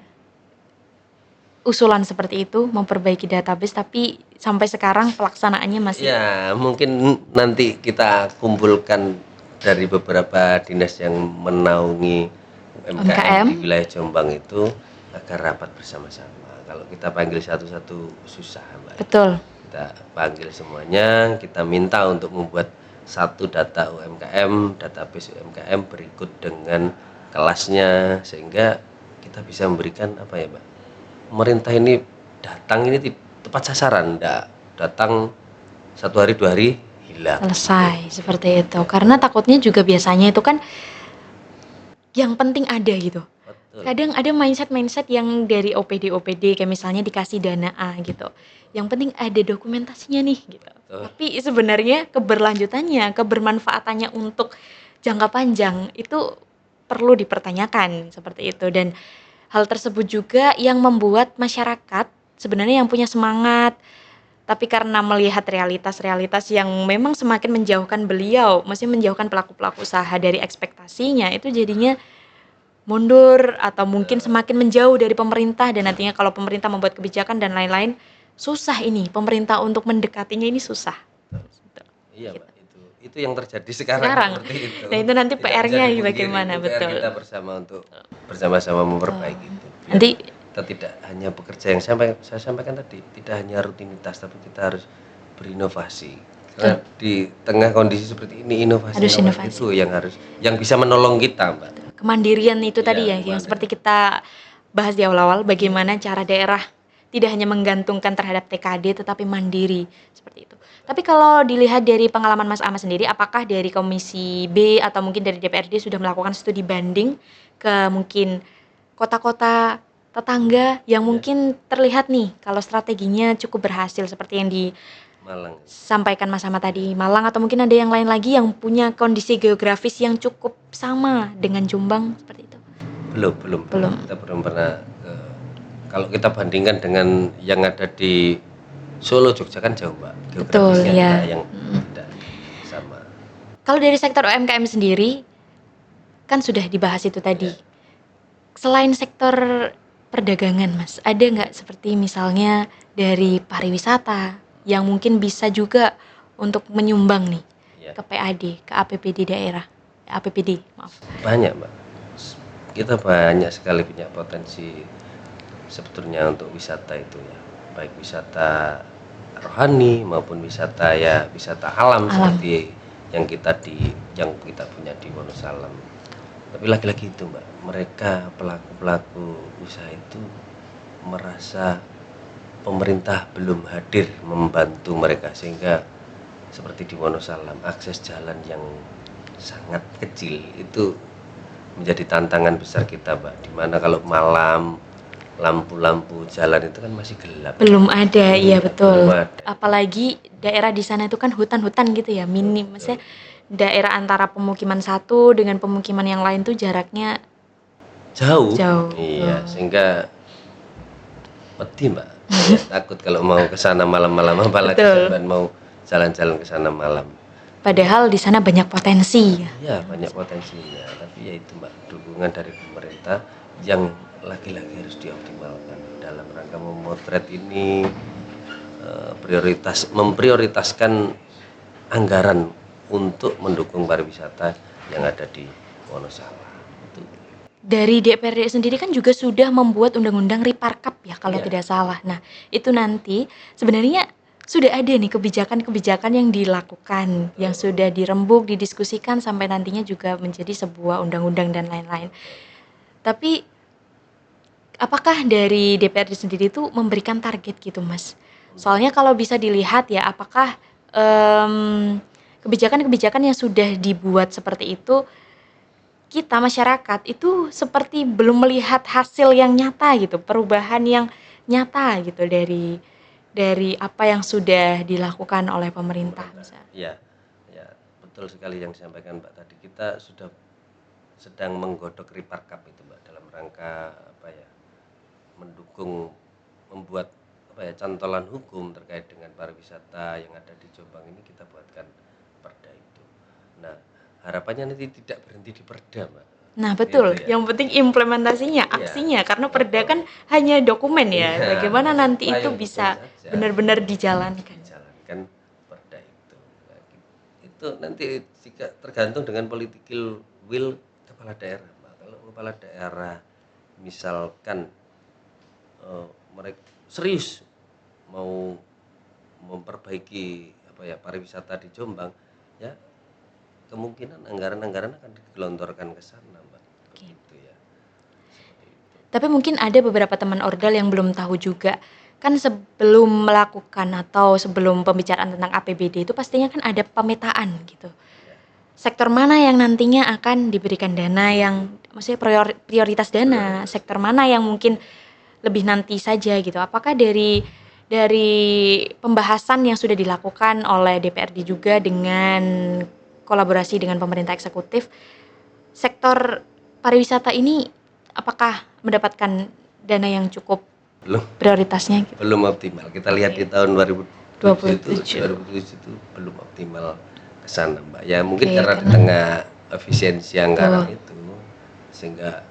usulan seperti itu memperbaiki database tapi sampai sekarang pelaksanaannya masih Ya, mungkin nanti kita kumpulkan dari beberapa dinas yang menaungi UMKM di wilayah Jombang itu agar rapat bersama-sama. Kalau kita panggil satu-satu susah, Mbak. betul. Kita panggil semuanya, kita minta untuk membuat satu data UMKM, database UMKM berikut dengan kelasnya, sehingga kita bisa memberikan apa ya, Mbak? Pemerintah ini datang ini tepat sasaran, enggak datang 1 hari 2 hari hilang. Selesai seperti itu. Karena takutnya juga biasanya itu kan yang penting ada gitu. Betul. Kadang ada mindset yang dari OPD kayak misalnya dikasih dana A gitu. Yang penting ada dokumentasinya nih gitu. Tapi sebenarnya keberlanjutannya, kebermanfaatannya untuk jangka panjang itu perlu dipertanyakan seperti itu. Dan hal tersebut juga yang membuat masyarakat sebenarnya yang punya semangat, tapi karena melihat realitas-realitas yang memang semakin menjauhkan beliau, maksudnya menjauhkan pelaku-pelaku usaha dari ekspektasinya, itu jadinya mundur atau mungkin semakin menjauh dari pemerintah, dan nantinya kalau pemerintah membuat kebijakan dan lain-lain, susah ini pemerintah untuk mendekatinya, ini susah. Iya, Mbak, itu yang terjadi sekarang seperti itu. Nah, itu nanti Tidak PR-nya bisa dipungkiri. bagaimana, PR betul. kita bersama-sama memperbaiki itu. Biar Nanti kita tidak hanya bekerja yang saya sampaikan tadi, tidak hanya rutinitas, tapi kita harus berinovasi. Karena di tengah kondisi seperti ini, inovasi itu yang bisa menolong kita, Mbak. kemandirian itu tadi ya, yang Iya, seperti kita bahas di awal-awal, bagaimana cara daerah tidak hanya menggantungkan terhadap TKD tetapi mandiri seperti itu. Tapi kalau dilihat dari pengalaman Mas Ama sendiri, apakah dari Komisi B atau mungkin dari DPRD sudah melakukan studi banding ke mungkin kota-kota tetangga yang mungkin terlihat nih kalau strateginya cukup berhasil seperti yang Malang. disampaikan Mas Ama tadi, Malang, atau mungkin ada yang lain lagi yang punya kondisi geografis yang cukup sama dengan Jombang seperti itu? Belum. Kita belum pernah kalau kita bandingkan dengan yang ada di Solo, Jogja kan jauh, Mbak. Geografisnya Betul, ya. yang tidak sama. Kalau dari sektor UMKM sendiri, kan sudah dibahas itu tadi. Selain sektor perdagangan, Mas, ada nggak seperti misalnya dari pariwisata yang mungkin bisa juga untuk menyumbang nih ke PAD, ke APBD daerah, APBD, maaf. Banyak, Mbak. Kita banyak sekali punya potensi sebetulnya untuk wisata itu ya, baik wisata rohani maupun wisata wisata alam Alam. seperti yang kita punya di Wonosalam. Tapi lagi-lagi itu Mbak, mereka pelaku-pelaku usaha itu merasa pemerintah belum hadir membantu mereka, sehingga seperti di Wonosalam akses jalan yang sangat kecil itu menjadi tantangan besar kita Mbak, dimana kalau malam lampu-lampu jalan itu kan masih gelap. Belum ada, iya betul. Belum ada. Apalagi daerah di sana itu kan hutan-hutan gitu ya, minim. Maksudnya daerah antara pemukiman satu dengan pemukiman yang lain tuh jaraknya Jauh. jauh. Iya, sehingga wedi Mbak. Saya takut kalau mau ke sana malam-malam, apalagi Betul. sampean mau jalan-jalan ke sana malam. Padahal di sana banyak potensi. Iya, banyak potensinya, tapi ya itu Mbak, dukungan dari pemerintah yang lagi-lagi harus dioptimalkan dalam rangka memotret ini, memprioritaskan anggaran untuk mendukung pariwisata yang ada di Wonosalam. Itu. Dari DPRD sendiri kan juga sudah membuat undang-undang Riparkap ya kalau Iya. tidak salah. Nah, itu nanti sebenarnya sudah ada nih kebijakan-kebijakan yang dilakukan, yang sudah dirembuk, didiskusikan sampai nantinya juga menjadi sebuah undang-undang dan lain-lain. Tapi apakah dari DPRD sendiri itu memberikan target gitu, Mas? Soalnya kalau bisa dilihat ya, apakah kebijakan-kebijakan yang sudah dibuat seperti itu, kita masyarakat itu seperti belum melihat hasil yang nyata gitu, perubahan yang nyata gitu dari apa yang sudah dilakukan oleh pemerintah misalnya. Ya, ya, betul sekali yang disampaikan Mbak tadi. Kita sudah sedang menggodok Riparkap itu Mbak, dalam rangka mendukung, membuat cantolan hukum terkait dengan pariwisata yang ada di Jombang ini, kita buatkan perda itu. Nah, harapannya nanti tidak berhenti di perda Mbak. Nah betul, Gitu ya. yang penting implementasinya, aksinya, karena perda kan hanya dokumen ya. Iya, Bagaimana nanti itu payung bisa hukum saja. benar-benar dijalankan. Dijalankan perda itu. Nah, itu nanti jika tergantung dengan political will kepala daerah Mbak. Kalau kepala daerah misalkan mereka serius mau memperbaiki pariwisata di Jombang, ya kemungkinan anggaran-anggaran akan digelontorkan ke sana Mbak. Begitu ya. Seperti itu. Tapi mungkin ada beberapa teman ordal yang belum tahu juga. Kan sebelum melakukan atau sebelum pembicaraan tentang APBD itu pastinya kan ada pemetaan gitu. Sektor mana yang nantinya akan diberikan dana yang maksudnya prioritas dana, sektor mana yang mungkin lebih nanti saja gitu. Apakah dari pembahasan yang sudah dilakukan oleh DPRD juga dengan kolaborasi dengan pemerintah eksekutif, sektor pariwisata ini apakah mendapatkan dana yang cukup Belum prioritasnya gitu? belum optimal. Kita lihat di tahun 2007 itu belum optimal ke sana Mbak. Ya mungkin karena di tengah efisiensi anggaran itu, sehingga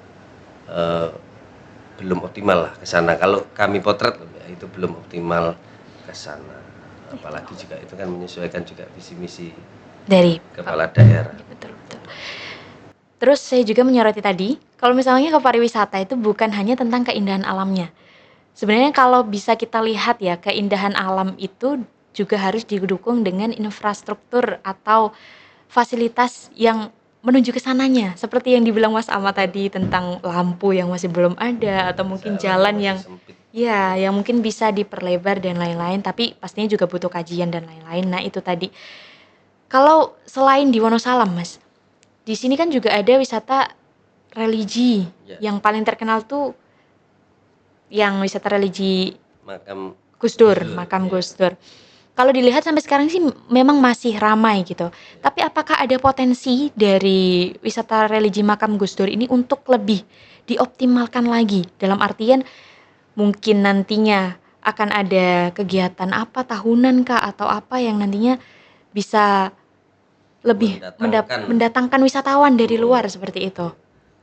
belum optimal lah ke sana. Kalau kami potret ya, itu belum optimal ke sana. Apalagi juga itu kan menyesuaikan juga visi misi Dari kepala daerah. betul. Terus saya juga menyoroti tadi, kalau misalnya ke pariwisata itu bukan hanya tentang keindahan alamnya. Sebenarnya kalau bisa kita lihat ya, keindahan alam itu juga harus didukung dengan infrastruktur atau fasilitas yang menuju ke sananya. Seperti yang dibilang Mas Ama tadi tentang lampu yang masih belum ada, atau mungkin jalan yang ya, yang mungkin bisa diperlebar dan lain-lain, tapi pastinya juga butuh kajian dan lain-lain. Nah, itu tadi. Kalau selain di Wonosalam, Mas, di sini kan juga ada wisata religi. Yang paling terkenal tuh yang wisata religi Makam Gus Dur, makam Gus Dur. Kalau dilihat sampai sekarang sih memang masih ramai gitu. Tapi apakah ada potensi dari wisata religi makam Gus Dur ini untuk lebih dioptimalkan lagi? Dalam artian mungkin nantinya akan ada kegiatan apa tahunan kah atau apa yang nantinya bisa lebih mendatangkan wisatawan dari luar seperti itu.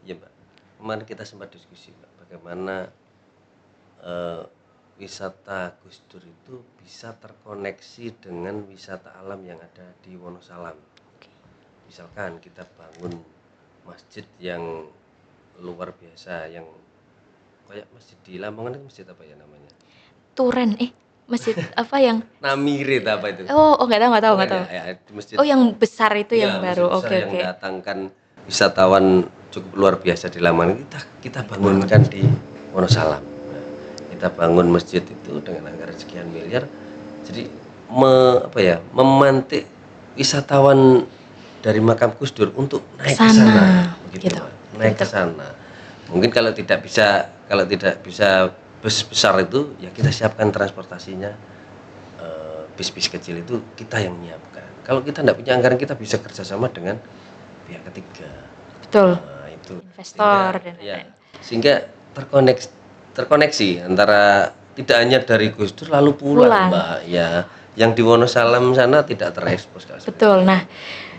Iya Mbak, kemarin kita sempat diskusi Mbak, bagaimana wisata Gus Dur itu bisa terkoneksi dengan wisata alam yang ada di Wonosalam. Misalkan kita bangun masjid yang luar biasa, yang kayak masjid di Lamongan, itu masjid apa ya namanya? Turen, Masjid apa yang Namirit apa itu? nggak tahu, Bukan nggak tahu. ya? Ya, itu masjid. Oh, yang besar itu Iya, yang masjid baru. besar Oke, yang oke. mendatangkan wisatawan cukup luar biasa di Lamongan. Kita bangunkan di Wonosalam. Nah, kita bangun masjid itu dengan anggaran sekian miliar. Jadi memantik wisatawan dari makam Gus Dur untuk naik ke Sana, sana, begitu gitu. Pak. Naik ke Betul. sana. Mungkin kalau tidak bisa bus besar itu ya kita siapkan transportasinya. Bis-bis kecil itu kita yang menyiapkan. Kalau kita tidak punya anggaran, kita bisa kerjasama dengan pihak ketiga. Betul. Nah, itu Investor dan ya, lain-lain. sehingga terkoneksi antara tidak hanya dari Gus Dur lalu pulang, Mbak. Ya, yang di Wonosalam sana tidak terekspos kalau seperti Betul. itu. Nah,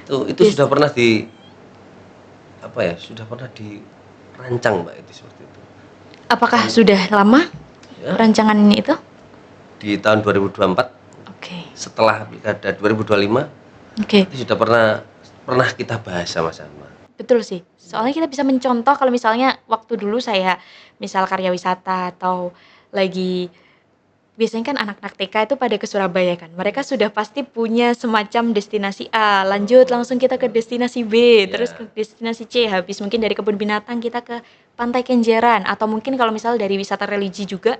Itu sudah pernah sudah pernah dirancang, Mbak, itu seperti itu. apakah sudah lama Ya, rancangan ini itu? di tahun 2024 Oke. setelah Pilkada 2025 Oke. itu sudah pernah kita bahas sama-sama. Betul sih. Soalnya kita bisa mencontoh kalau misalnya waktu dulu saya misal karya wisata atau lagi biasanya kan anak-anak TK itu pada ke Surabaya kan. Mereka sudah pasti punya semacam destinasi A, lanjut langsung kita ke destinasi B, terus ke destinasi C, habis mungkin dari kebun binatang kita ke Pantai Kenjeran, atau mungkin kalau misal dari wisata religi juga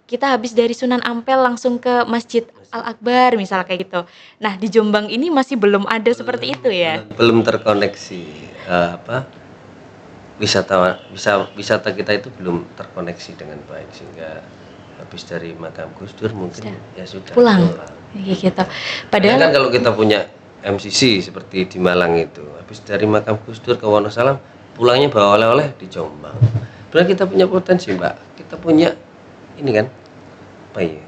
kita habis dari Sunan Ampel langsung ke Masjid Al-Akbar misal kayak gitu. Nah, di Jombang ini masih belum ada seperti itu ya. Belum terkoneksi wisata kita itu belum terkoneksi dengan baik, sehingga habis dari makam Gus Dur mungkin ya sudah pulang. Kayak gitu. Padahal Padahal kan kalau kita punya MCC seperti di Malang itu, habis dari makam Gus Dur ke Wonosalam, pulangnya bawa oleh-oleh di Jombang. Sebenarnya kita punya potensi, Mbak. Kita punya ini kan, apa ya?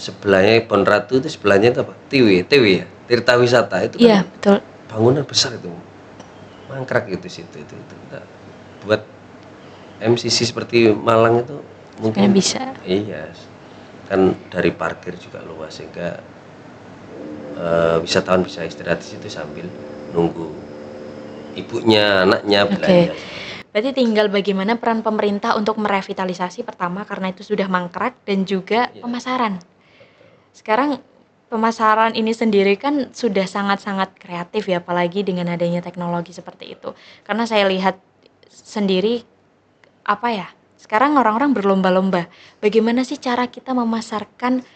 Sebelahnya Pon Ratu itu sebelahnya itu apa? TW ya, Tirta Wisata itu kan. iya, betul. Bangunan besar itu, mangkrak gitu situ itu kita buat MCC seperti Malang itu mungkin bisa. Iya, kan dari parkir juga luas sehingga wisatawan bisa istirahat di situ sambil nunggu ibunya, anaknya belanja. Berarti tinggal bagaimana peran pemerintah untuk merevitalisasi pertama karena itu sudah mangkrak, dan juga pemasaran. Sekarang pemasaran ini sendiri kan sudah sangat-sangat kreatif ya, apalagi dengan adanya teknologi seperti itu. Karena saya lihat sendiri sekarang orang-orang berlomba-lomba. Bagaimana sih cara kita memasarkan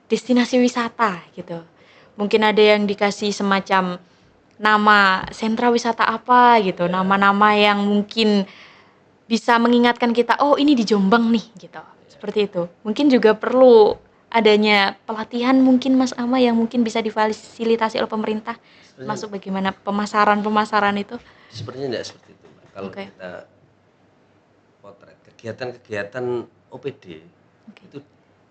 destinasi wisata gitu. Mungkin ada yang dikasih semacam nama sentra wisata apa gitu, nama-nama yang mungkin bisa mengingatkan kita, oh ini di Jombang nih gitu. Seperti itu. Mungkin juga perlu adanya pelatihan mungkin Mas Ama yang mungkin bisa difasilitasi oleh pemerintah, masuk bagaimana pemasaran itu. Sepertinya tidak seperti itu, Mbak. Kalau kita potret kegiatan OPD itu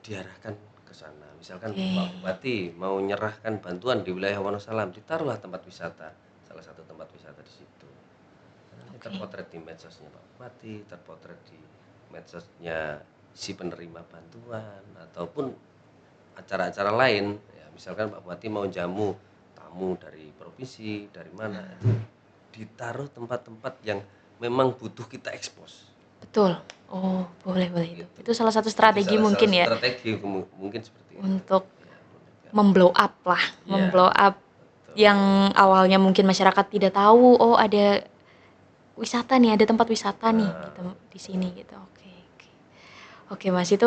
diarahkan ke sana. Misalkan Pak Bupati mau menyerahkan bantuan di wilayah Wonosalam, ditaruhlah tempat wisata, salah satu tempat wisata di situ. Terpotret di medsosnya Pak Bupati, terpotret di medsosnya si penerima bantuan, ataupun acara-acara lain. Ya, misalkan Pak Bupati mau jamu tamu dari provinsi, dari mana, itu ditaruh tempat-tempat yang memang butuh kita ekspos. Betul. Oh, boleh itu. Itu salah satu strategi mungkin ya. Strategi mungkin seperti itu. Untuk memblow up lah, memblow up yang awalnya mungkin masyarakat tidak tahu, oh ada wisata nih, ada tempat wisata nih gitu di sini gitu. Oke Mas, itu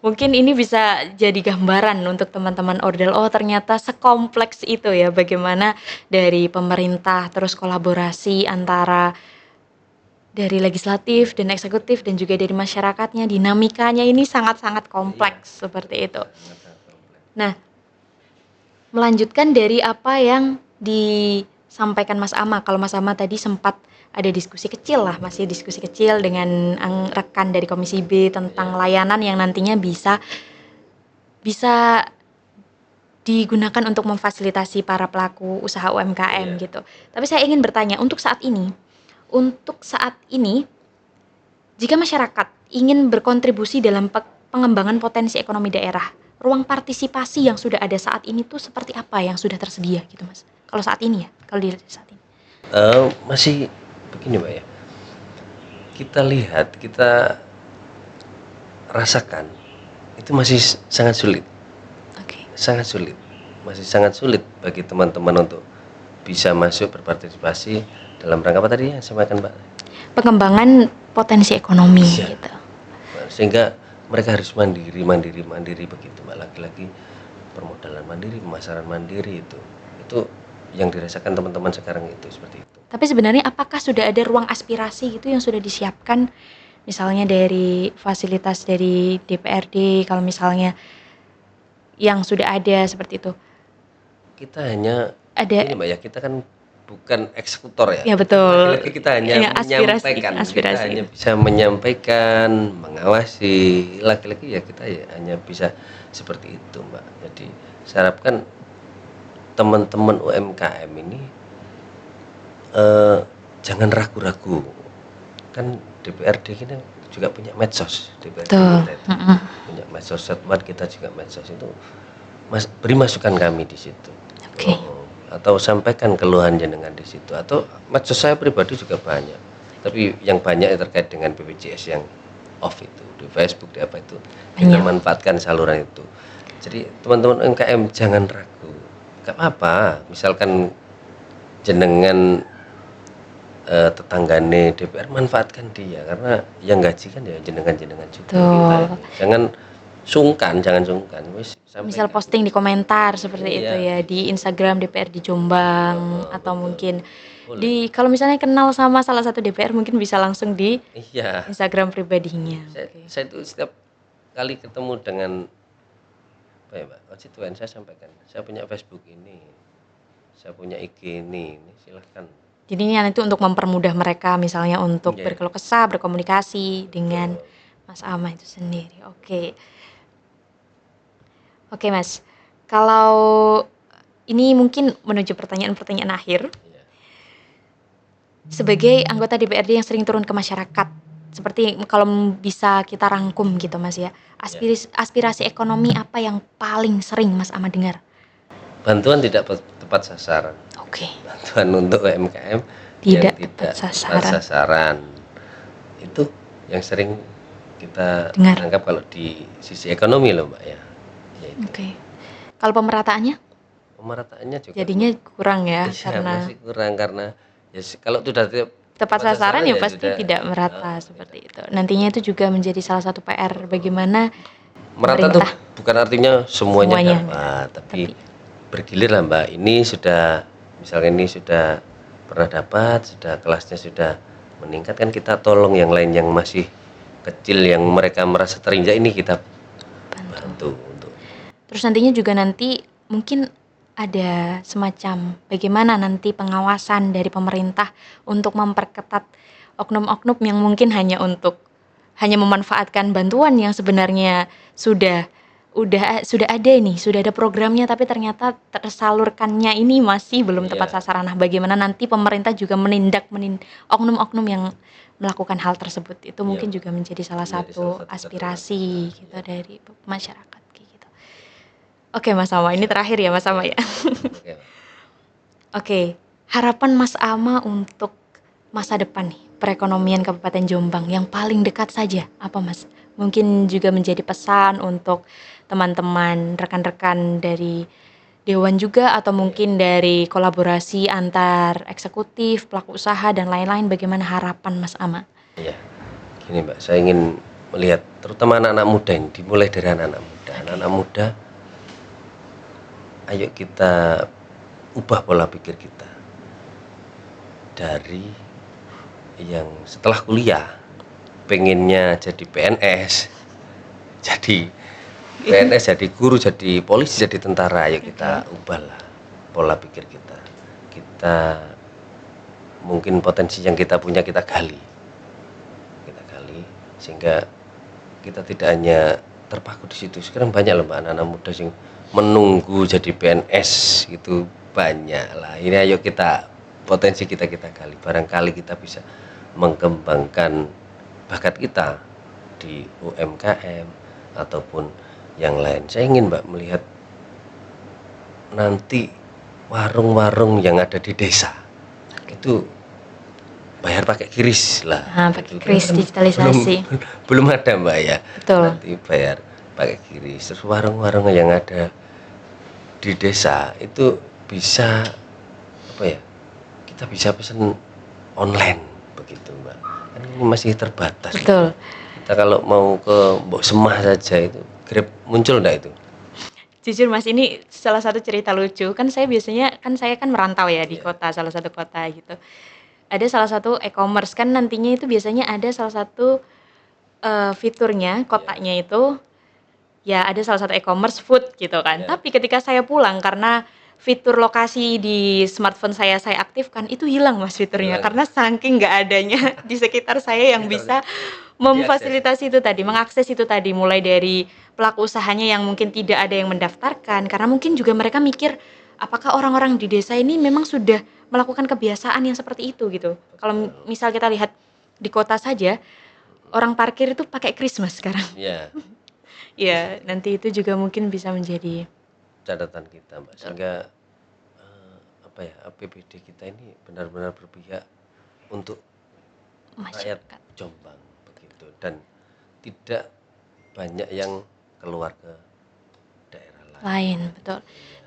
mungkin ini bisa jadi gambaran untuk teman-teman Ordel. Oh, ternyata sekompleks itu ya bagaimana dari pemerintah terus kolaborasi antara dari legislatif dan eksekutif dan juga dari masyarakatnya, dinamikanya ini sangat-sangat kompleks seperti itu. Nah, melanjutkan dari apa yang disampaikan Mas Ama. Kalau Mas Ama tadi sempat ada diskusi kecil lah, masih diskusi kecil dengan rekan dari Komisi B tentang layanan yang nantinya bisa digunakan untuk memfasilitasi para pelaku usaha UMKM gitu. Tapi saya ingin bertanya, untuk saat ini, jika masyarakat ingin berkontribusi dalam pengembangan potensi ekonomi daerah, ruang partisipasi yang sudah ada saat ini tuh seperti apa yang sudah tersedia gitu Mas? Kalau saat ini ya, kalau di saat ini. Masih begini Mbak ya. Kita lihat, kita rasakan itu masih sangat sulit, Oke. masih sangat sulit bagi teman-teman untuk bisa masuk berpartisipasi dalam rangka apa tadi yang saya sampaikan, Mbak? Pengembangan potensi ekonomi Iya. gitu. Sehingga mereka harus mandiri begitu, Mbak. Lagi-lagi permodalan mandiri, pemasaran mandiri itu yang dirasakan teman-teman sekarang itu seperti itu. Tapi sebenarnya apakah sudah ada ruang aspirasi gitu yang sudah disiapkan, misalnya dari fasilitas dari DPRD, kalau misalnya yang sudah ada seperti itu? Kita hanya Ada, ini, Mbak, ya, kita kan bukan eksekutor ya. ya betul. Lagi-lagi kita hanya Ya, aspirasi, menyampaikan, kita aspirasi. hanya bisa menyampaikan, mengawasi. Lagi-lagi ya kita ya hanya bisa seperti itu, Mbak. Jadi saya harapkan teman-teman UMKM ini jangan ragu-ragu. Kan DPRD kita juga punya medsos, DPRD Betul. kita itu punya medsos, Setbat kita juga medsos itu. Beri masukan kami di situ. Oke. Atau sampaikan keluhan jenengan di situ, atau medsos saya pribadi juga banyak, tapi yang banyak terkait dengan BPJS yang off itu di Facebook, di apa itu, kita Banyak. manfaatkan saluran itu. Jadi teman-teman UMKM jangan ragu, gak apa-apa misalkan jenengan tetanggane DPR, manfaatkan dia, karena yang gaji kan ya jenengan juga kita ini. Jangan sungkan wis Misal sampaikan. posting di komentar seperti Iya. itu ya, di Instagram DPR di Jombang, atau betul. mungkin Boleh. di, kalau misalnya kenal sama salah satu DPR mungkin bisa langsung di Iya. Instagram pribadinya. Saya itu setiap kali ketemu dengan apa ya, Mbak, konstituen, saya sampaikan, saya punya Facebook ini, saya punya IG ini silahkan. Jadi ini itu untuk mempermudah mereka misalnya untuk Iya. berkeluh kesah, berkomunikasi dengan Mas Ama itu sendiri. Oke Mas, kalau ini mungkin menuju pertanyaan-pertanyaan akhir. Iya. Sebagai anggota DPRD yang sering turun ke masyarakat, seperti kalau bisa kita rangkum gitu Mas ya, aspirasi ekonomi apa yang paling sering Mas Ama dengar? Bantuan tidak tepat sasaran. Oke. Bantuan untuk UMKM Tidak yang tepat tepat sasaran. Itu yang sering kita Dengar. anggap kalau di sisi ekonomi loh, Mbak ya. Yaitu. Oke. Kalau pemerataannya? Pemerataannya juga Jadinya kurang ya, iya, karena masih kurang, karena ya kalau sudah tepat sasaran ya pasti sudah, tidak merata seperti itu. Nantinya itu juga menjadi salah satu PR bagaimana merata tuh pemerintah. bukan artinya semuanya Semuanya, dapat, tapi bergilir lah, Mbak. Ini sudah, misalnya ini sudah pernah dapat, sudah kelasnya sudah meningkat, kan kita tolong yang lain yang masih kecil, yang mereka merasa terinjak, ini kita bantu untuk. Terus nantinya juga nanti mungkin ada semacam bagaimana nanti pengawasan dari pemerintah untuk memperketat oknum-oknum yang mungkin hanya memanfaatkan bantuan yang sebenarnya sudah ada nih, sudah ada programnya, tapi ternyata tersalurkannya ini masih belum tepat sasaran. Nah, bagaimana nanti pemerintah juga menindak oknum-oknum yang melakukan hal tersebut, itu mungkin juga menjadi salah satu aspirasi gitu dari masyarakat gitu. Oke Mas Ama, ini terakhir ya Mas Ama ya. Oke, harapan Mas Ama untuk masa depan nih perekonomian Kabupaten Jombang yang paling dekat saja apa Mas? Mungkin juga menjadi pesan untuk teman-teman, rekan-rekan dari Dewan juga, atau mungkin dari kolaborasi antar eksekutif, pelaku usaha, dan lain-lain, bagaimana harapan Mas Ama? Iya, gini Mbak, saya ingin melihat terutama anak-anak muda ini, dimulai dari anak-anak muda. Anak-anak muda, ayo kita ubah pola pikir kita. Dari yang setelah kuliah pengennya jadi PNS, jadi guru, jadi polisi, jadi tentara, ayo kita ubahlah pola pikir kita. Kita mungkin potensi yang kita punya kita gali, sehingga kita tidak hanya terpaku di situ. Sekarang banyak loh Mbak, anak-anak muda yang menunggu jadi PNS gitu, banyak lah. Ini ayo kita, potensi kita gali, barangkali kita bisa mengembangkan bakat kita di UMKM ataupun yang lain. Saya ingin Mbak melihat nanti warung-warung yang ada di desa itu bayar pakai kris lah. Pakai kris digitalisasi. Belum ada Mbak ya. Betul. Nanti bayar pakai QRIS. Terus warung-warung yang ada di desa itu bisa apa ya? Kita bisa pesan online begitu, Mbak. Kan ini masih terbatas. Betul. Kita kalau mau ke Mbok Semah saja itu Grab muncul enggak itu? Jujur Mas, ini salah satu cerita lucu. Kan saya biasanya saya kan merantau ya di Iya. kota, salah satu kota gitu. Ada salah satu e-commerce kan nantinya itu biasanya ada salah satu fiturnya, kotaknya itu ya ada salah satu e-commerce food gitu kan. Iya. Tapi ketika saya pulang karena fitur lokasi di smartphone saya aktifkan, itu hilang Mas fiturnya Hilang. karena saking nggak adanya di sekitar saya yang bisa memfasilitasi itu tadi, mengakses itu tadi, mulai dari pelaku usahanya yang mungkin tidak ada yang mendaftarkan karena mungkin juga mereka mikir apakah orang-orang di desa ini memang sudah melakukan kebiasaan yang seperti itu gitu. Kalau misal kita lihat di kota saja, orang parkir itu pakai kris Mas sekarang. Iya, Ya, nanti itu juga mungkin bisa menjadi catatan kita, Mbak. Sehingga apa ya, APBD kita ini benar-benar berpihak untuk rakyat masyarakat Jombang begitu, dan tidak banyak yang keluar ke daerah lain. lain, betul.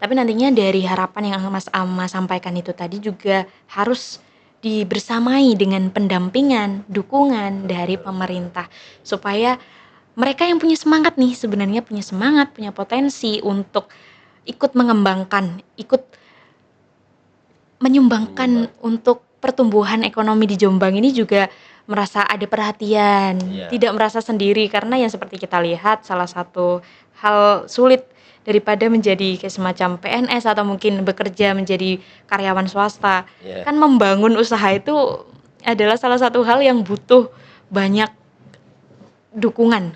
Tapi nantinya dari harapan yang Mas Ama sampaikan itu tadi juga harus dibersamai dengan pendampingan, dukungan dari pemerintah supaya mereka yang punya semangat nih sebenarnya punya semangat, punya potensi untuk ikut mengembangkan, ikut menyumbangkan untuk pertumbuhan ekonomi di Jombang ini juga merasa ada perhatian, Iya. tidak merasa sendiri karena yang seperti kita lihat salah satu hal sulit daripada menjadi kayak semacam PNS atau mungkin bekerja menjadi karyawan swasta. Iya. Kan membangun usaha itu adalah salah satu hal yang butuh banyak dukungan.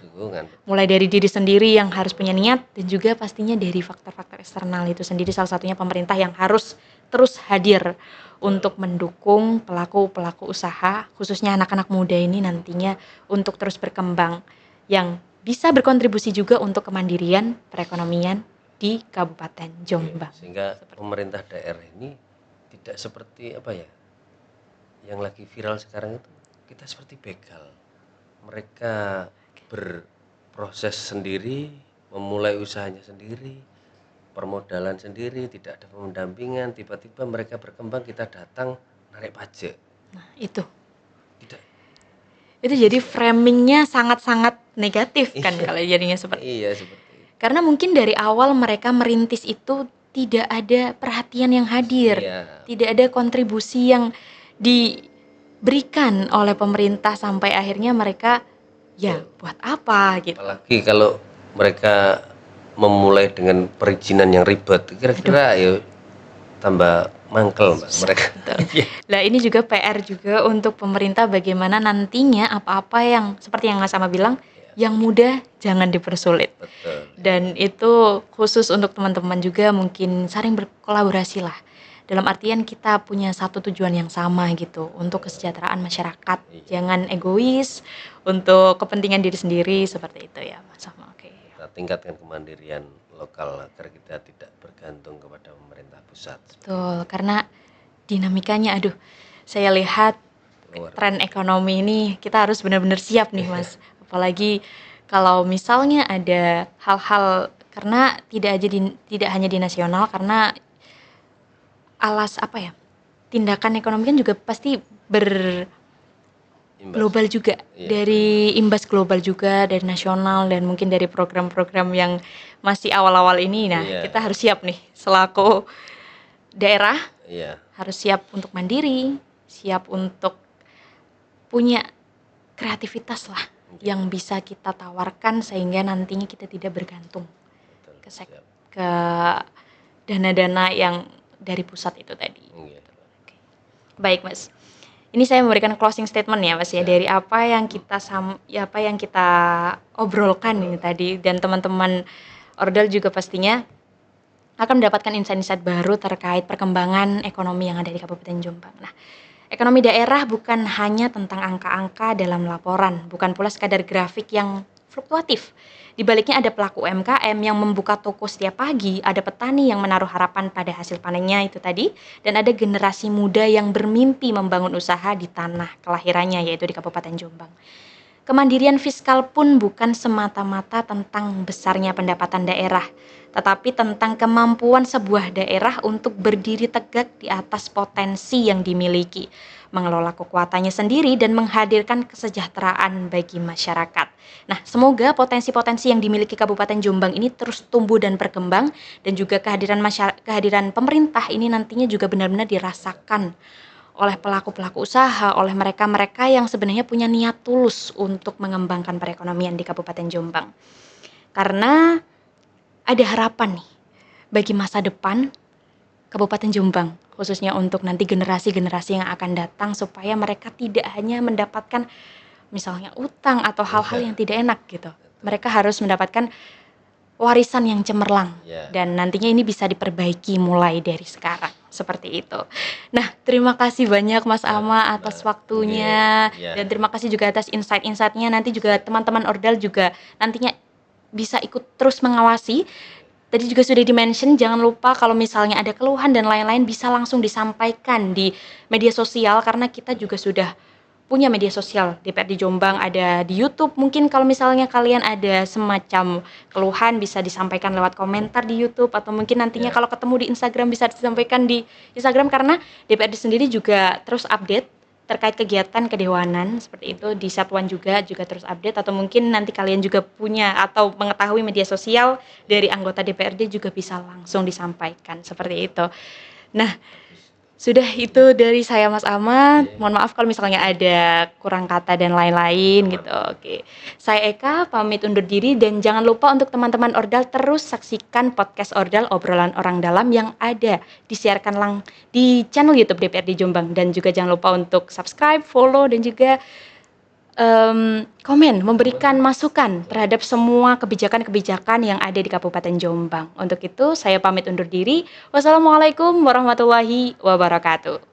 Mulai dari diri sendiri yang harus punya niat dan juga pastinya dari faktor-faktor eksternal itu sendiri, salah satunya pemerintah yang harus terus hadir untuk mendukung pelaku-pelaku usaha khususnya anak-anak muda ini nantinya untuk terus berkembang yang bisa berkontribusi juga untuk kemandirian perekonomian di Kabupaten Jombang. Sehingga pemerintah daerah ini tidak seperti apa ya, yang lagi viral sekarang itu kita seperti begal. Mereka berproses sendiri, memulai usahanya sendiri, permodalan sendiri, tidak ada pendampingan, tiba-tiba mereka berkembang, kita datang narik pajak. Nah, itu Tidak. Itu jadi framingnya sangat-sangat negatif kan kalau jadinya seperti Iya, seperti itu. karena mungkin dari awal mereka merintis itu tidak ada perhatian yang hadir, Iya. tidak ada kontribusi yang diberikan oleh pemerintah sampai akhirnya mereka ya buat apa gitu. Apalagi kalau mereka memulai dengan perizinan yang ribet, kira-kira ya tambah mangkel Mbak mereka. Nah ini juga PR juga untuk pemerintah bagaimana nantinya apa-apa yang seperti yang Mas Ama bilang yang mudah jangan dipersulit. Betul. Dan itu khusus untuk teman-teman juga mungkin saling berkolaborasi lah. Dalam artian kita punya satu tujuan yang sama gitu untuk kesejahteraan masyarakat. Jangan egois untuk kepentingan diri sendiri seperti itu ya Mas Ama. Oke. Kita tingkatkan kemandirian lokal agar kita tidak bergantung kepada pemerintah pusat. Betul, karena dinamikanya aduh saya lihat tren ekonomi ini kita harus benar-benar siap nih Mas. Apalagi kalau misalnya ada hal-hal karena tidak hanya di nasional karena tindakan ekonomi kan juga pasti global juga, dari imbas global juga, dari nasional dan mungkin dari program-program yang masih awal-awal ini. Nah, kita harus siap nih selaku daerah, harus siap untuk mandiri, siap untuk punya kreativitas lah yang bisa kita tawarkan sehingga nantinya kita tidak bergantung ke dana-dana yang dari pusat itu tadi. Baik Mas, ini saya memberikan closing statement ya Mas ya dari apa yang kita obrolkan ini tadi, dan teman-teman Ordal juga pastinya akan mendapatkan insight-insight baru terkait perkembangan ekonomi yang ada di Kabupaten Jombang. Nah, ekonomi daerah bukan hanya tentang angka-angka dalam laporan, bukan pula sekadar grafik yang fluktuatif. Di baliknya ada pelaku UMKM yang membuka toko setiap pagi, ada petani yang menaruh harapan pada hasil panennya itu tadi, dan ada generasi muda yang bermimpi membangun usaha di tanah kelahirannya yaitu di Kabupaten Jombang. Kemandirian fiskal pun bukan semata-mata tentang besarnya pendapatan daerah, tetapi tentang kemampuan sebuah daerah untuk berdiri tegak di atas potensi yang dimiliki, mengelola kekuatannya sendiri dan menghadirkan kesejahteraan bagi masyarakat. Nah, semoga potensi-potensi yang dimiliki Kabupaten Jombang ini terus tumbuh dan berkembang, dan juga kehadiran pemerintah ini nantinya juga benar-benar dirasakan oleh pelaku-pelaku usaha, oleh mereka-mereka yang sebenarnya punya niat tulus untuk mengembangkan perekonomian di Kabupaten Jombang. Karena ada harapan nih bagi masa depan Kabupaten Jombang, khususnya untuk nanti generasi-generasi yang akan datang, supaya mereka tidak hanya mendapatkan misalnya utang atau hal-hal yang tidak enak gitu. Mereka harus mendapatkan warisan yang cemerlang, Ya. dan nantinya ini bisa diperbaiki mulai dari sekarang, seperti itu. Nah, terima kasih banyak Mas Ama atas waktunya, Iya. dan terima kasih juga atas insight-insight-nya. Nanti juga teman-teman Ordal juga nantinya bisa ikut terus mengawasi. Tadi juga sudah di-mention, jangan lupa kalau misalnya ada keluhan dan lain-lain bisa langsung disampaikan di media sosial, karena kita juga sudah punya media sosial DPRD Jombang, ada di YouTube. Mungkin kalau misalnya kalian ada semacam keluhan bisa disampaikan lewat komentar di YouTube, atau mungkin nantinya kalau ketemu di Instagram bisa disampaikan di Instagram, karena DPRD sendiri juga terus update terkait kegiatan kedewanan seperti itu. Di Satuan juga terus update, atau mungkin nanti kalian juga punya atau mengetahui media sosial dari anggota DPRD juga bisa langsung disampaikan seperti itu. Nah, sudah itu dari saya Mas Ama. Mohon maaf kalau misalnya ada kurang kata dan lain-lain gitu. Oke. Saya Eka pamit undur diri, dan jangan lupa untuk teman-teman Ordal terus saksikan podcast Ordal, obrolan orang dalam, yang ada disiarkan di channel YouTube DPRD Jombang, dan juga jangan lupa untuk subscribe, follow, dan juga komen, memberikan masukan terhadap semua kebijakan-kebijakan yang ada di Kabupaten Jombang. Untuk itu, saya pamit undur diri. Wassalamualaikum warahmatullahi wabarakatuh.